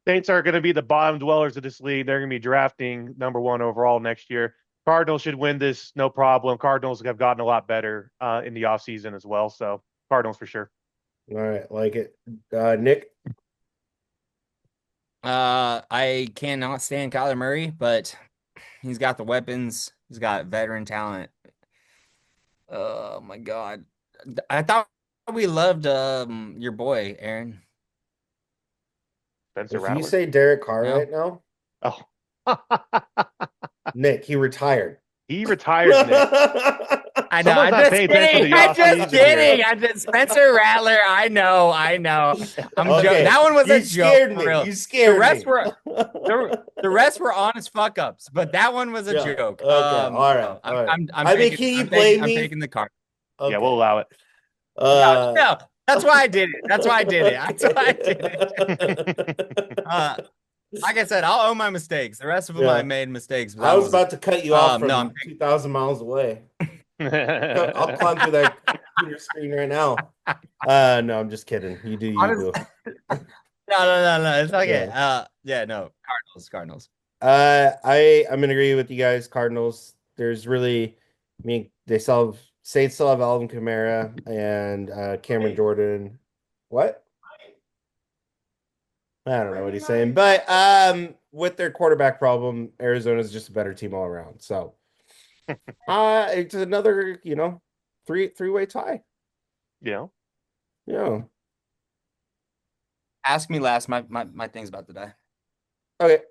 Saints are going to be the bottom dwellers of this league. They're going to be drafting number 1 overall next year. Cardinals should win this, no problem. Cardinals have gotten a lot better in the offseason as well. So Cardinals for sure. All right, like it. Nick? I cannot stand Kyler Murray, but he's got the weapons. He's got veteran talent. Oh my God. I thought we loved your boy, Aaron. Spencer If Rattler. you say Derek Carr No. right now, Oh, Nick, he retired. he retired. Nick. I know. Someone's I'm not just paying attention to kidding. the I'm just offseason here. kidding. I just Spencer Rattler. I know. I'm Okay, joking. That one was you a joke. scared For me. real. You scared the rest me. were the rest were honest fuck ups, but that one was a Yeah, joke. okay, all right, No, all right. I'm I mean, can you blame I'm me? taking the card. Okay. Yeah, we'll allow it. No, that's why I did it. That's why I did it. That's why I did it. Like I said, I'll own my mistakes. The rest of them Yeah. I made mistakes. But I was about to cut you off from no, I'm 2,000 miles away. I'll climb through that computer screen right now. No, I'm just kidding. You do, you do. No. It's okay. No. Cardinals. I'm gonna agree with you guys. Cardinals. There's really, I mean, Saints still have Alvin Kamara and Cameron Jordan. What? I don't know what he's saying, but with their quarterback problem, Arizona's just a better team all around. So, it's another, three-way tie. Yeah. Yeah. Ask me last. My thing's about to die. Okay.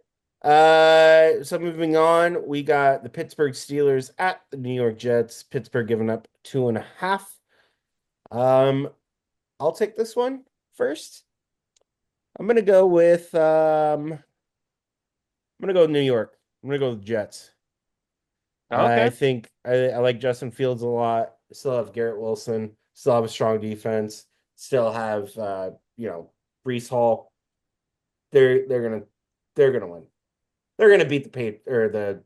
So moving on, we got the Pittsburgh Steelers at the New York Jets. Pittsburgh giving up 2.5. I'll take this one first. I'm gonna go with New York. I'm gonna go with Jets. Okay. I think I like Justin Fields a lot. Still have Garrett Wilson. Still have a strong defense. Still have Brees Hall. They're gonna win. They're gonna beat the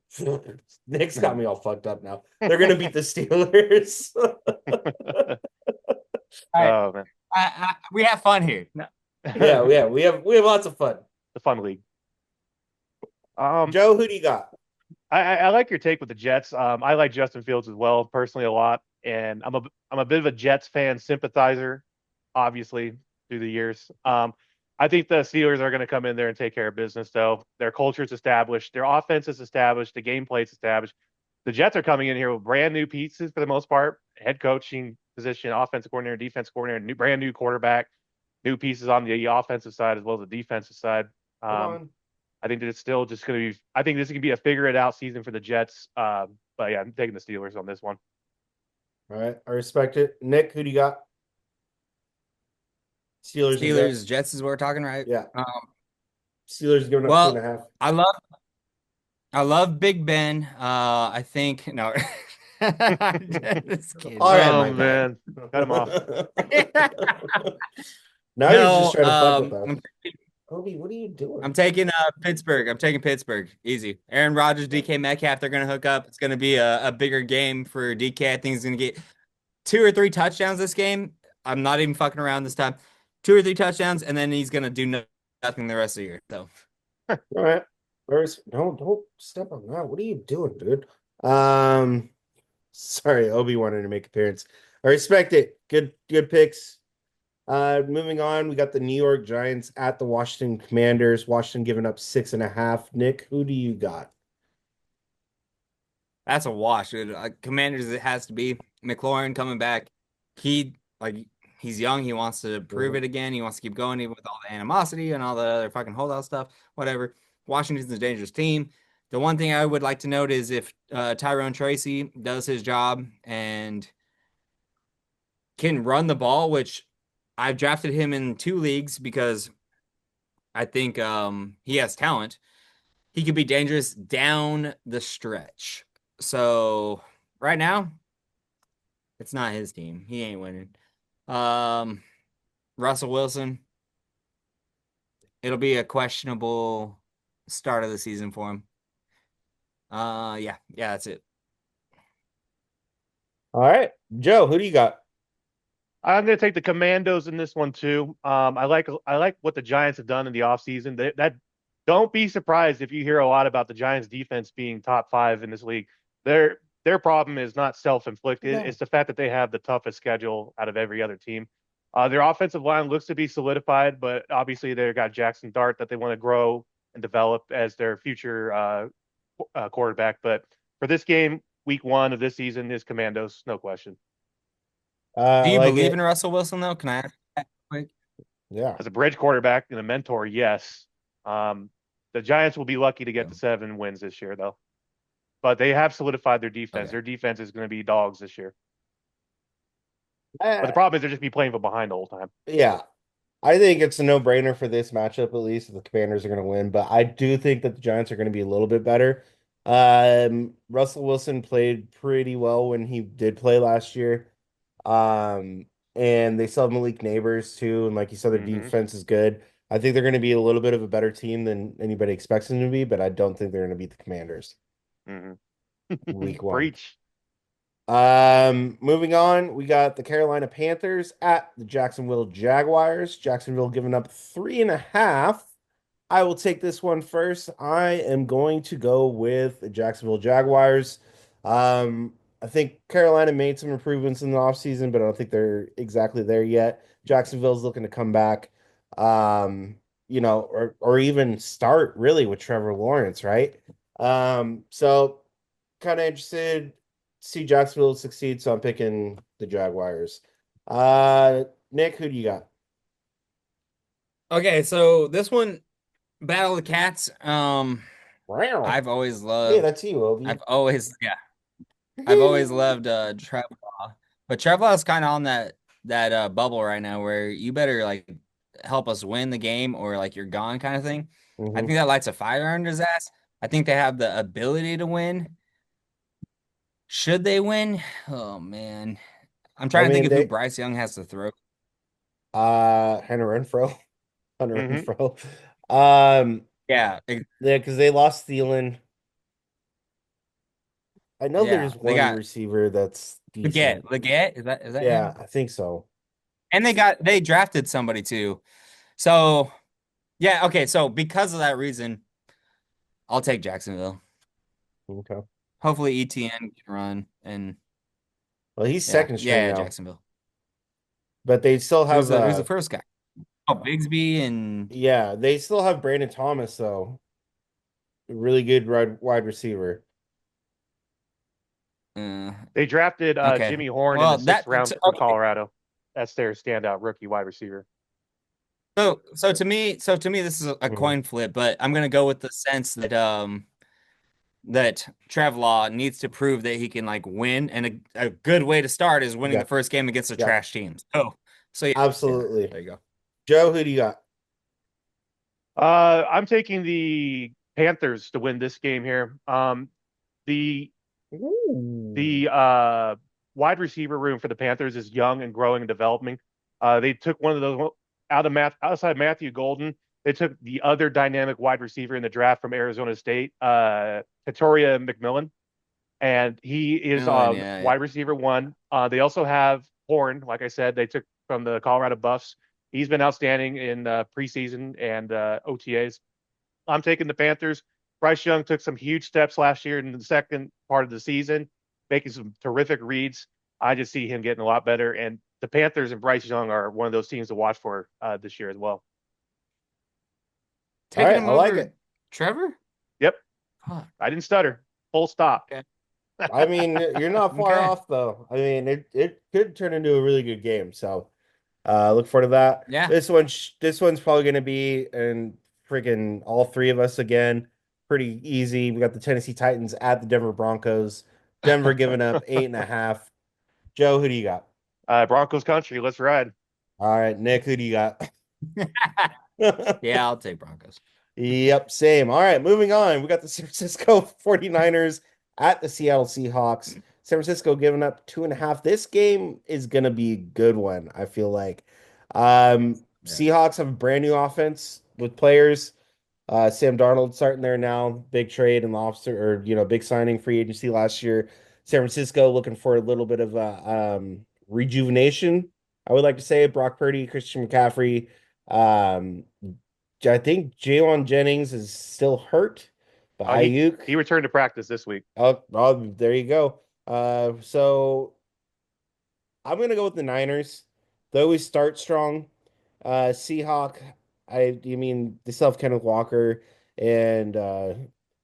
Nick's got me all fucked up now. They're gonna beat the Steelers. Oh man, we have fun here. No. yeah, we have lots of fun. The fun league. Joe, who do you got? I like your take with the Jets. I like Justin Fields as well, personally a lot, and I'm a bit of a Jets fan sympathizer, obviously through the years. I think the Steelers are going to come in there and take care of business, though. Their culture is established, their offense is established, the gameplay is established. the Jets are coming in here with brand new pieces for the most part, head coaching position, offensive coordinator, defense coordinator, brand new quarterback, new pieces on the offensive side as well as the defensive side. Come on. I think that it's still just going to be. I think this can be a figure it out season for the Jets. But yeah, I'm taking the Steelers on this one. All right, I respect it. Nick, who do you got? Steelers. and Steelers, Jets is what we're talking, right? Yeah. Steelers giving up Well, 2.5. I love Big Ben. I think no. Just kidding. All right, Oh Mike. man, cut him off. Now you're just trying to fuck with us. I'm Obi, what are you doing? I'm taking Pittsburgh. I'm taking Pittsburgh. Easy. Aaron Rodgers, DK Metcalf, they're going to hook up. It's going to be a bigger game for DK. I think he's going to get 2 or 3 touchdowns this game. I'm not even fucking around this time. 2 or 3 touchdowns, and then he's going to do nothing the rest of the year. So, All right. Don't step on that. What are you doing, dude? Sorry, Obi wanted to make appearance. I respect it. Good picks. Moving on, we got the New York Giants at the Washington Commanders. Washington giving up 6.5. Nick, who do you got? that's a wash, dude. Commanders, it has to be. McLaurin coming back. He's young. He wants to prove it again. He wants to keep going even with all the animosity and all the other fucking holdout stuff. Whatever. Washington's a dangerous team. The one thing I would like to note is if Tyrone Tracy does his job and can run the ball, which I've drafted him in 2 leagues because I think he has talent. He could be dangerous down the stretch. So right now, it's not his team. He ain't winning. Russell Wilson, it'll be a questionable start of the season for him. Yeah, that's it. All right. Joe, who do you got? I'm going to take the Commandos in this one too. I like what the Giants have done in the offseason. That don't be surprised if you hear a lot about the Giants defense being top 5 in this league. Their problem is not self-inflicted. No. It's the fact that they have the toughest schedule out of every other team. Their offensive line looks to be solidified, but obviously they've got Jackson Dart that they want to grow and develop as their future quarterback. But for this game, week 1 of this season is Commandos, no question. Do you believe in Russell Wilson, though? Can I ask that quick? Yeah. As a bridge quarterback and a mentor, yes. The Giants will be lucky to get to 7 wins this year, though. But they have solidified their defense. Okay. Their defense is going to be dogs this year. But the problem is they're just be playing from behind the whole time. Yeah. I think it's a no-brainer for this matchup, at least, if the Commanders are going to win. But I do think that the Giants are going to be a little bit better. Russell Wilson played pretty well when he did play last year. And they still have Malik Neighbors, too. And like you said, their defense is good. I think they're going to be a little bit of a better team than anybody expects them to be, but I don't think they're going to beat the Commanders. Week 1. Preach. Moving on, we got the Carolina Panthers at the Jacksonville Jaguars. Jacksonville giving up 3.5. I will take this one first. I am going to go with the Jacksonville Jaguars. I think Carolina made some improvements in the offseason, but I don't think they're exactly there yet. Jacksonville's looking to come back, or even start really with Trevor Lawrence, right? So kind of interested to see Jacksonville succeed, so I'm picking the Jaguars. Nick, who do you got? Okay, so this one, Battle of the Cats. I've always loved. Hey, that's you, Obi. I've always loved Trevor Law, but Trevor Law is kind of on that bubble right now where you better like help us win the game or like you're gone kind of thing. I think that lights a fire under his ass. I think they have the ability to win. Should they win? Oh man, I'm trying to think of who Bryce Young has to throw. Hunter Renfrow. Yeah, because they lost Thielen. I know there's one receiver that's decent. Leggett? Is that yeah, him? I think so. And they drafted somebody too. So yeah, okay. So because of that reason, I'll take Jacksonville. Okay. Hopefully ETN can run and he's second string now. Jacksonville. But they still have who's the first guy? Oh, Bigsby and they still have Brandon Thomas though. A really good wide receiver. They drafted Okay. Jimmy Horn in the 6th round from Colorado. That's their standout rookie wide receiver. So to me, this is a coin flip, but I'm gonna go with the sense that that Trev Law needs to prove that he can like win, and a good way to start is winning the first game against a trash team. So yeah, absolutely. there you go. Joe, who do you got? I'm taking the Panthers to win this game here. The wide receiver room for the Panthers is young and growing and developing. They took one of those outside Matthew Golden. They took the other dynamic wide receiver in the draft from Arizona State, Katoria McMillan, and he is wide receiver 1. They also have Horn, like I said, they took from the Colorado Buffs. He's been outstanding in preseason and OTAs. I'm taking the Panthers. Bryce Young took some huge steps last year in the second part of the season, making some terrific reads. I just see him getting a lot better. And the Panthers and Bryce Young are one of those teams to watch for this year as well. Taking him over like it. Trevor? Yep. Huh. I didn't stutter. Full stop. Okay. I mean, you're not far off, though. I mean, it could turn into a really good game. So look forward to that. Yeah. This one's probably going to be in freaking all three of us again. Pretty easy. We got the Tennessee Titans at the Denver Broncos. Denver giving up 8.5. Joe, who do you got? Broncos country. Let's ride. All right, Nick, who do you got? Yeah, I'll take Broncos. Yep, same. All right, moving on. We got the San Francisco 49ers at the Seattle Seahawks. San Francisco giving up 2.5. This game is going to be a good one, I feel like. Seahawks have a brand new offense with players. Sam Darnold starting there now. Big trade and lobster, or big signing, free agency last year. San Francisco looking for a little bit of rejuvenation, I would like to say. Brock Purdy, Christian McCaffrey. I think Jalen Jennings is still hurt, but Ayuk. He returned to practice this week. Oh, there you go. So I'm going to go with the Niners. They always start strong. Seahawk, they still have Kenneth Walker and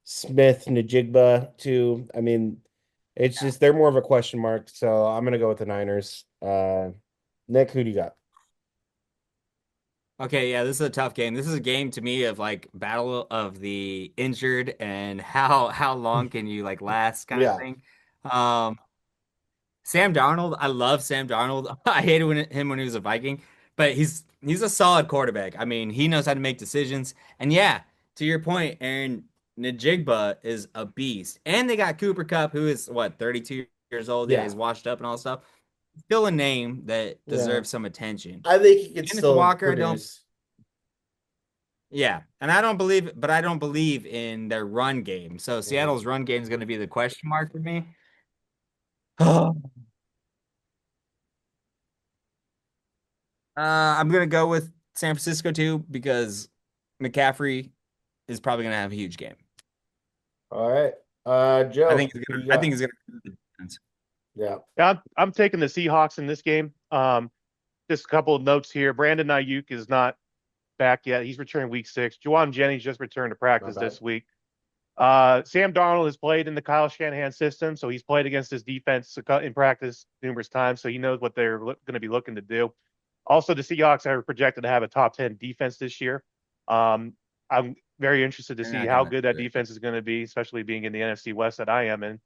Smith Najigba too. I mean, it's just they're more of a question mark. So I'm going to go with the Niners. Nick, who do you got? Okay, yeah, this is a tough game. This is a game to me of like battle of the injured and how long can you like last kind of thing. Sam Darnold, I love Sam Darnold. I hated him when he was a Viking, but he's a solid quarterback. I mean, he knows how to make decisions. And yeah, to your point, Aaron, Najigba is a beast. And they got Cooper Kupp, who is 32 years old. Yeah, he's washed up and all stuff. Still a name that deserves some attention. I think he can still Walker, produce. Yeah, and I don't believe in their run game. So Seattle's run game is going to be the question mark for me. I'm going to go with San Francisco too because McCaffrey is probably going to have a huge game. All right, Joe. I think he's going to. Yeah, I'm taking the Seahawks in this game. Just a couple of notes here. Brandon Ayuk is not back yet. He's returning week 6. Juwan Jennings just returned to practice this week. Sam Darnold has played in the Kyle Shanahan system, so he's played against his defense in practice numerous times, so he knows what they're going to be looking to do. Also, the Seahawks are projected to have a top 10 defense this year. I'm very interested to see how good that defense is going to be, especially being in the NFC West that I am in.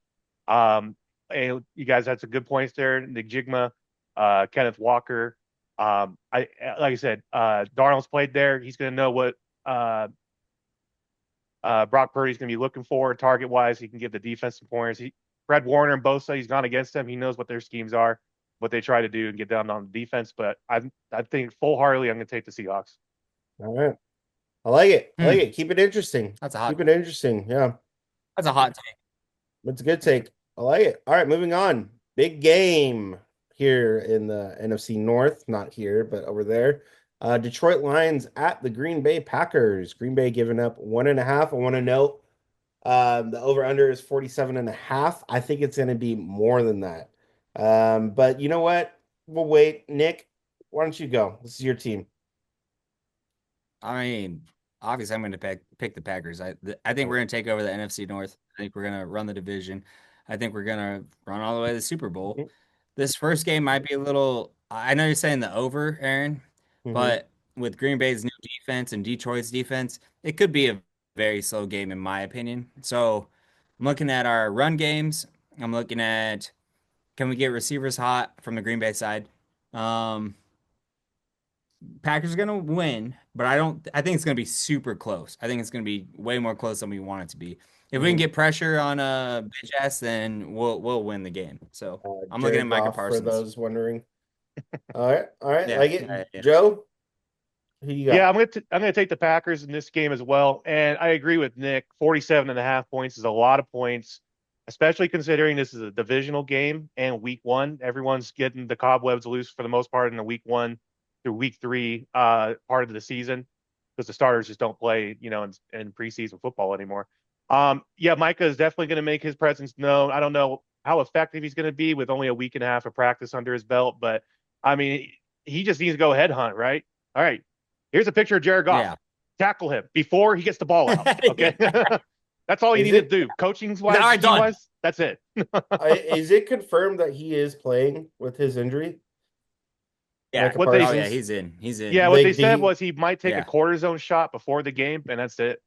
And you guys had some good points there. Nick Jigma, Kenneth Walker. Like I said, Darnold's played there. He's going to know what Brock Purdy's going to be looking for target-wise. He can give the defense some pointers. Fred Warner and Bosa, he's gone against them. He knows what their schemes are, what they try to do and get down on the defense. But I think full-heartedly I'm going to take the Seahawks. All right. I like it. Keep it interesting. Keep it interesting. Yeah. That's a hot take. That's a good take. I like it. All right, moving on. Big game here in the NFC North. Not here, but over there. Detroit Lions at the Green Bay Packers. Green Bay giving up 1.5. I want to note the over-under is 47.5. I think it's going to be more than that. But you know what? We'll wait. Nick, why don't you go? This is your team. I mean, obviously, I'm going to pick the Packers. I think we're going to take over the NFC North. I think we're going to run the division. I think we're gonna run all the way to the Super Bowl. Mhm. This first game might be a little. I know you're saying the over, Aaron, Mhm. but with Green Bay's new defense and Detroit's defense, it could be a very slow game in my opinion. So I'm looking at our run games. I'm looking at can we get receivers hot from the Green Bay side? Um, Packers are gonna win, but I think it's gonna be super close. I think it's gonna be way more close than we want it to be. If we can Mhm. get pressure on a bitch ass, then we'll win the game. So I'm looking at Jared Micah Goff for Parsons. those wondering. All right, Yeah, like it. yeah, yeah. Joe, who you Yeah, got? I'm gonna take the Packers in this game as well. And I agree with Nick. 47.5 points is a lot of points, especially considering this is a divisional game and week one. Everyone's getting the cobwebs loose for the most part in the week 1 through week 3 part of the season because the starters just don't play, in preseason football anymore. Yeah, Micah is definitely going to make his presence known. I don't know how effective he's going to be with only a week and a half of practice under his belt, but I mean, he just needs to go headhunt, right? All right, here's a picture of Jared Goff. Yeah. Tackle him before he gets the ball out. Okay. That's all you Is need to it do. Coaching All wise, right, scheme done. wise, that's it. is it confirmed that he is playing with his injury? Yeah. Micah What they Oh yeah, Parsons. he's in. He's in. Yeah, what they Like, said was he might take a Yeah. cortisone shot before the game, and that's it.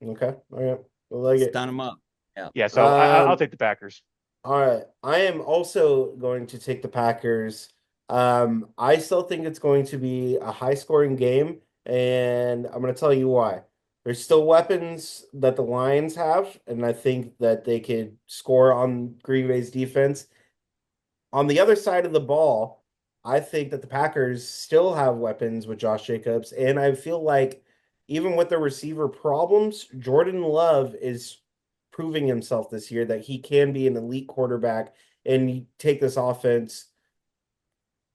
okay, all right, I like it. Stun him up. Yeah. Yeah, so I'll Um, take the Packers. all right, I am also going to take the Packers. I still think it's going to be a high-scoring game, and I'm going to tell you why. There's still weapons that the Lions have, and I think that they could score on Green Bay's defense. On the other side of the ball, I think that the Packers still have weapons with Josh Jacobs, and I feel like even with the receiver problems, Jordan Love is proving himself this year that he can be an elite quarterback and take this offense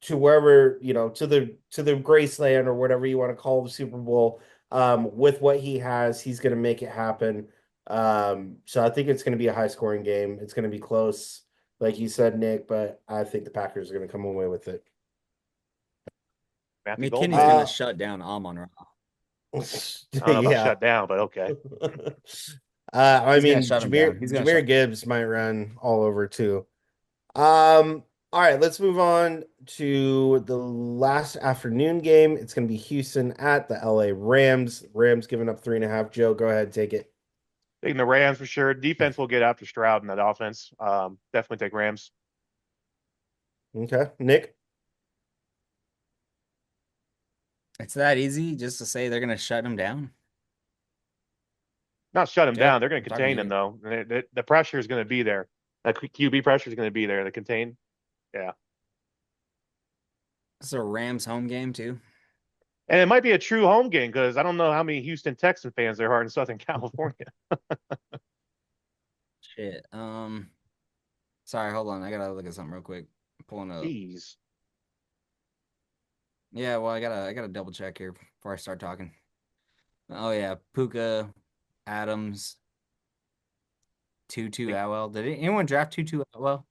to wherever, to the Graceland or whatever you want to call the Super Bowl. With what he has, he's going to make it happen. So I think it's going to be a high scoring game. It's going to be close, like you said, Nick, but I think the Packers are going to come away with it. Matthew Golden, McKinney's baby. gonna shut down Amon Ra. I don't know about Yeah. shut down, but okay. I He's gonna mean, shut him down. He's gonna Jameer shut. Gibbs might run all over too. All right, let's move on to the last afternoon game. It's going to be Houston at the LA Rams. Rams giving up 3.5. Joe, go ahead, take it. Taking the Rams for sure. Defense will get after Stroud in that offense. Definitely take Rams. Okay, Nick. It's that easy just to say they're gonna shut him down. Not shut him Joe, down. They're going I'm to talking contain to him you. though. The pressure is going to be there. That QB pressure is going to be there. The contain. Yeah. It's a Rams home game too. And it might be a true home game because I don't know how many Houston Texan fans there are in Southern California. Shit. Sorry, hold on. I gotta look at something real quick. I'm pulling up. Jeez. Yeah, well, I gotta double check here before I start talking. Oh yeah, Puka, Adams, Tutu Atwell. Did anyone draft Tutu Atwell?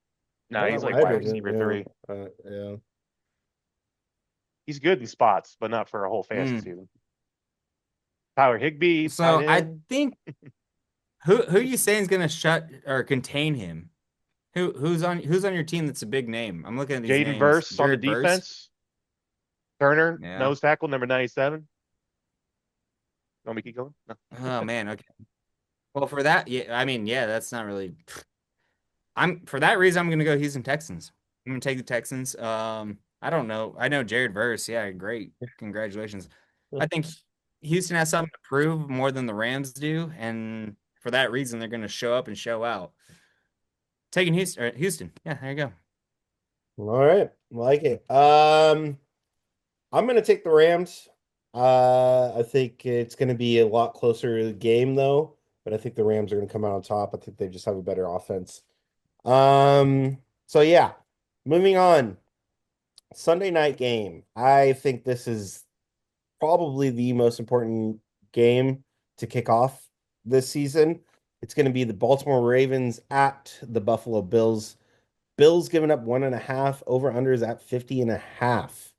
No, he's like I wide didn't, receiver 3. yeah. He's good in spots, but not for a whole fantasy season. Tyler Higbee, So tight I end. think who are you saying is gonna shut or contain him? Who's on your team that's a big name? I'm looking at these Jaden names. Verse on the Jared Verse? defense. Turner, Yeah. nose tackle, number 97. Want me to keep going? No. Oh man, okay. Well, for that, yeah, I mean, yeah, that's not really. For that reason, I'm gonna go Houston Texans. I'm gonna take the Texans. I don't know. I know Jared Verse. Yeah, great. Congratulations. I think Houston has something to prove more than the Rams do, and for that reason, they're gonna show up and show out. Taking Houston. Houston. Yeah, there you go. All right, like it. I'm gonna take the Rams. I think it's gonna be a lot closer game though, but I think the Rams are gonna come out on top. I think they just have a better offense. So yeah, moving on. Sunday night game. I think this is probably the most important game to kick off this season. It's going to be the Baltimore Ravens at the Buffalo Bills. Bills giving up 1.5. Over under is at 50.5.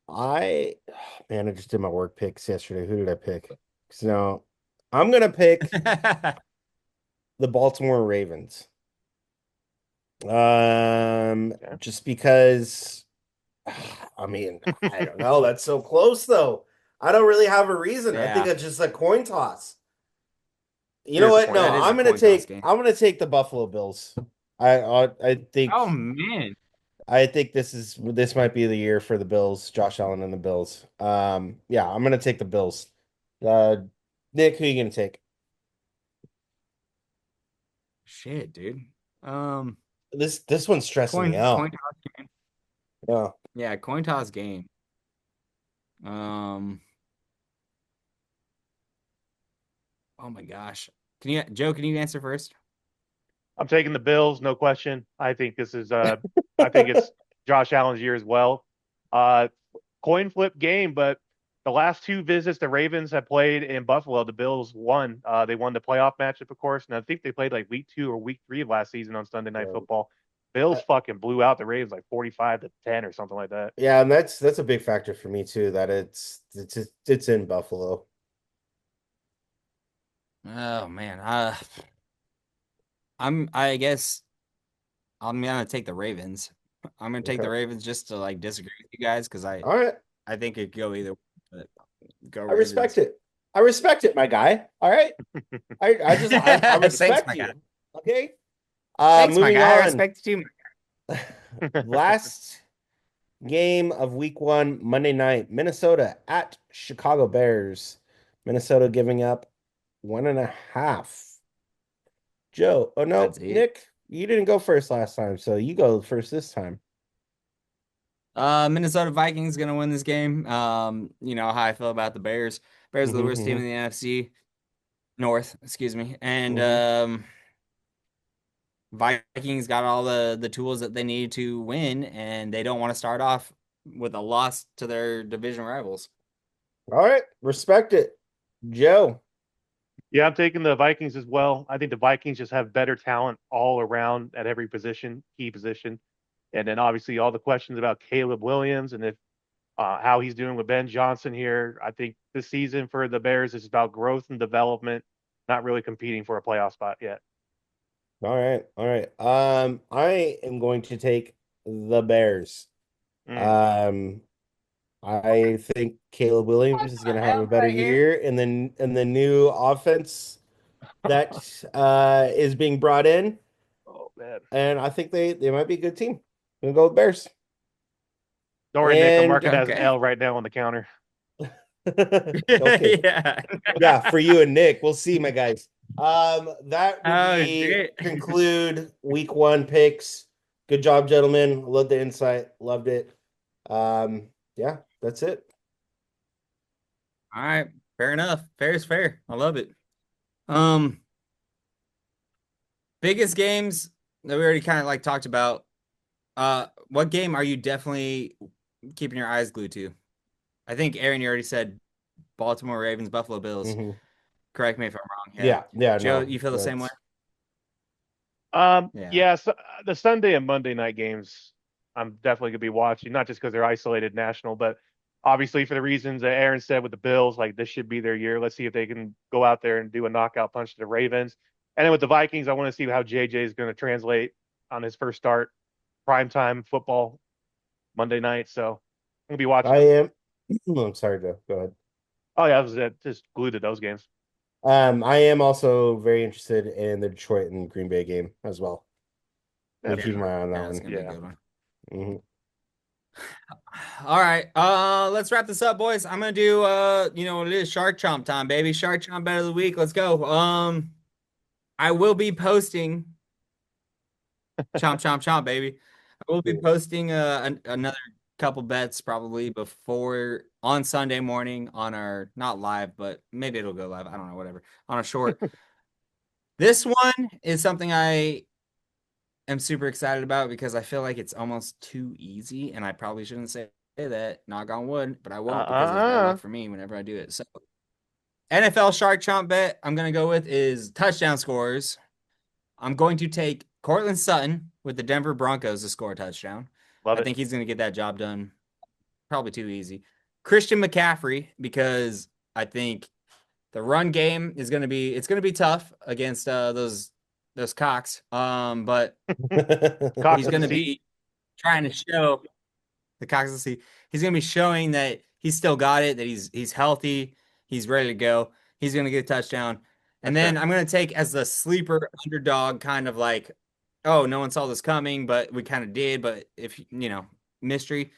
I just did my work picks yesterday. Who did I pick? So I'm gonna pick the Baltimore Ravens. Just because, I mean, I don't know. That's so close, though. I don't really have a reason. I think Yeah. it's just a coin toss. You It know is a what? coin No, That toss. is a coin toss game. I'm gonna take the Buffalo Bills. I think Oh man. this might be the year for the Bills, Josh Allen and the Bills. Yeah, I'm gonna take the Bills. Nick, who are you gonna take? Shit, dude. This one's stressing me Coin out. toss game. Yeah. Yeah, coin toss game. Oh my gosh. Joe, can you answer first? I'm taking the Bills, no question. I think this is I think it's Josh Allen's year as well. Uh Coin flip game, but the last two visits the Ravens have played in Buffalo, the Bills won. They won the playoff matchup, of course, and I think they played like week 2 or week 3 of last season on Sunday Night Football. Bills Uh, fucking blew out the Ravens like 45-10 or something like that. yeah, and that's a big factor for me too, that it's in Buffalo. Oh man. I guess I'm gonna take the Ravens. I'm gonna take the Okay. Ravens just to like disagree with you guys because All right. I think it could go either way, but go I respect Ravens. it. I respect it, my guy. All right. I Thanks, respect my you. guy. Okay. Thanks, my Moving guy. I on. respect you too. Last game of week 1, Monday night, Minnesota at Chicago Bears. Minnesota giving up 1.5. Joe, oh no, That's it. Nick, you didn't go first last time, so you go first this time. Minnesota Vikings gonna win this game. You know how I feel about the Bears. Bears are the worst team in the NFC North, excuse me. And Vikings got all the tools that they need to win, and they don't want to start off with a loss to their division rivals. All right, respect it. Joe. Yeah, I'm taking the Vikings as well. I think the Vikings just have better talent all around at every position, key position. And then obviously all the questions about Caleb Williams and if how he's doing with Ben Johnson here. I think this season for the Bears is about growth and development, not really competing for a playoff spot yet. All right, all right. I am going to take the Bears. Um, I think Caleb Williams is going to have a better year, and then the new offense that is being brought in, Oh man. and I think they might be a good team. I'm gonna go with Bears. Don't worry, Nick. I'm And marking that as an Okay. L right now on the counter. okay, Yeah. yeah, for you and Nick, we'll see, my guys. That would Oh, be shit. conclude week 1 picks. Good job, gentlemen. Loved the insight. Loved it. Yeah, that's it. All right. Fair enough. Fair is fair. I love it. Biggest games that we already kind of like talked about. What game are you definitely keeping your eyes glued to? I think Aaron, you already said Baltimore Ravens, Buffalo Bills. Mhm. Correct me if I'm wrong. Yeah, Joe, no, you feel the same way? Yeah. Yeah, so the Sunday and Monday night games, I'm definitely gonna be watching, not just because they're isolated national, but obviously for the reasons that Aaron said with the Bills, like this should be their year. Let's see if they can go out there and do a knockout punch to the Ravens. And then with the Vikings, I want to see how JJ is going to translate on his first start, primetime football Monday night. So I'm gonna be watching I them. am. I'm sorry, Joe. Go ahead. Oh yeah, I was just glued to those games. I am also very interested in the Detroit and Green Bay game as well. Yeah, I'm for keeping my sure. eye on that Yeah, it's one. gonna be a Yeah. good one. Mhm. All right. Let's wrap this up, boys. I'm gonna do you know what it is, Shark Chomp time, baby. Shark Chomp bet of the week. Let's go. I will be posting Chomp Chomp Chomp, baby. I will be posting another couple bets probably before on Sunday morning on our not live, but maybe it'll go live. I don't know, whatever. On a short. This one is something I am super excited about because I feel like it's almost too easy, and I probably shouldn't say that, knock on wood, but I won't because it's bad luck for me whenever I do it. So NFL Shark Chomp bet I'm gonna go with is touchdown scores. I'm going to take Cortland Sutton with the Denver Broncos to score a touchdown. Love I it. think he's gonna get that job done. Probably too easy. Christian McCaffrey, because I think The run game is going to be tough against those cocks. But Cock he's of going the to seat. be trying to show the cocks of the seat. He's going to be showing that he's still got it, that he's healthy, he's ready to go. He's going to get a touchdown. And That's then fair. I'm going to take as the sleeper underdog, kind of like, oh, no one saw this coming, but we kind of did. But if mystery,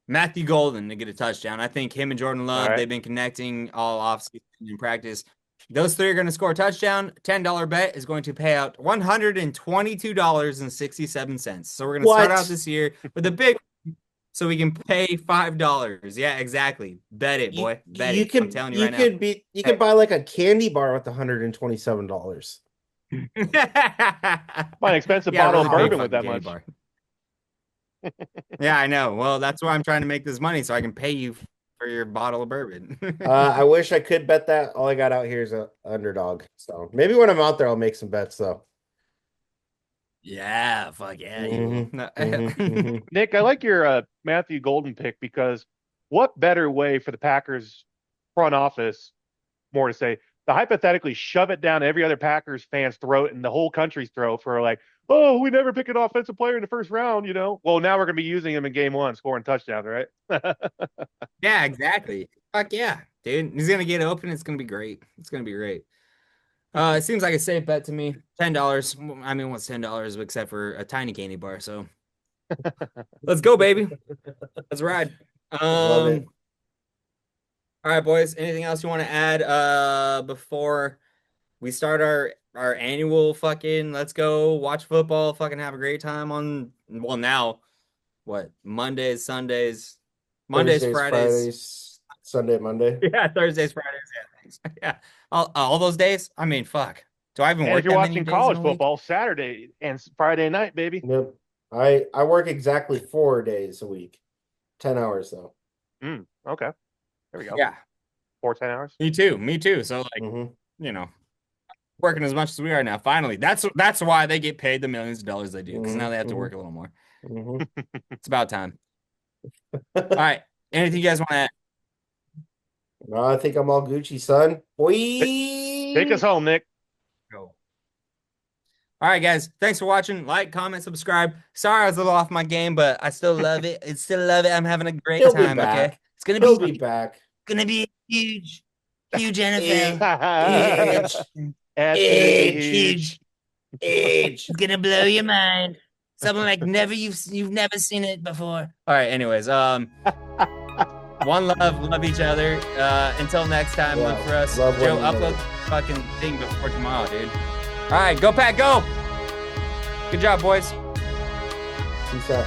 Matthew Golden to get a touchdown. I think him and Jordan Love, right. they've been connecting all offseason in practice. Those three are going to score a touchdown. $10 bet is going to pay out $122.67. So we're going to start out this year with a big, so we can pay $5. Yeah, exactly. Bet it, boy. Bet it. I'm telling you right now. You could buy like a candy bar with $127. Buy an expensive Yeah, bottle really of bourbon big with that fucking much. candy bar. Yeah, I know. Well, that's why I'm trying to make this money so I can pay you for your bottle of bourbon. I wish I could bet that. All I got out here is a underdog. So maybe when I'm out there, I'll make some bets though. Yeah, fuck yeah. You will. Nick, I like your Matthew Golden pick because what better way for the Packers front office, more to say, to hypothetically shove it down every other Packers fan's throat and the whole country's throat for like, oh, we never pick an offensive player in the first round, Well, now we're going to be using him in game one, scoring touchdowns, right? Yeah, exactly. Fuck yeah, dude. He's going to get open. It's going to be great. It's going to be great. It seems like a safe bet to me. $10. I mean, what's $10 except for a tiny candy bar? So let's go, baby. Let's ride. Love it. All right, boys. Anything else you want to add before we start our annual fucking let's go watch football, fucking have a great time on now what? Mondays, Sundays, Mondays, Thursdays, Fridays, Sunday, Monday. Yeah, Thursdays, Fridays, yeah, thanks. Yeah. All those days? I mean, fuck. Do I even And work if you're that many watching days college in a week? football, Saturday and Friday night, baby. Yep. I work exactly 4 days a week. 10 hours though. Okay. There we go. Yeah. 4 10 hours. Me too. So like, working as much as we are now. Finally, that's why they get paid the millions of dollars they do, because now they have to work a little more. It's about time. All right. Anything you guys want to add? No, I think I'm all Gucci, son. Boy. Take us home, Nick. Go. All right, guys. Thanks for watching. Like, comment, subscribe. Sorry I was a little off my game, but I still love it. I still love it. I'm having a great He'll be time. back. Okay. It's gonna He'll be back. gonna be huge NFL. Huge. It's gonna blow your mind. Something like you've never seen it before. All right. Anyways, one love each other. Until next time, Yeah, look for us. love Joe, one another. upload the fucking thing before tomorrow, dude. All right, go Pack, go. Good job, boys. Peace out.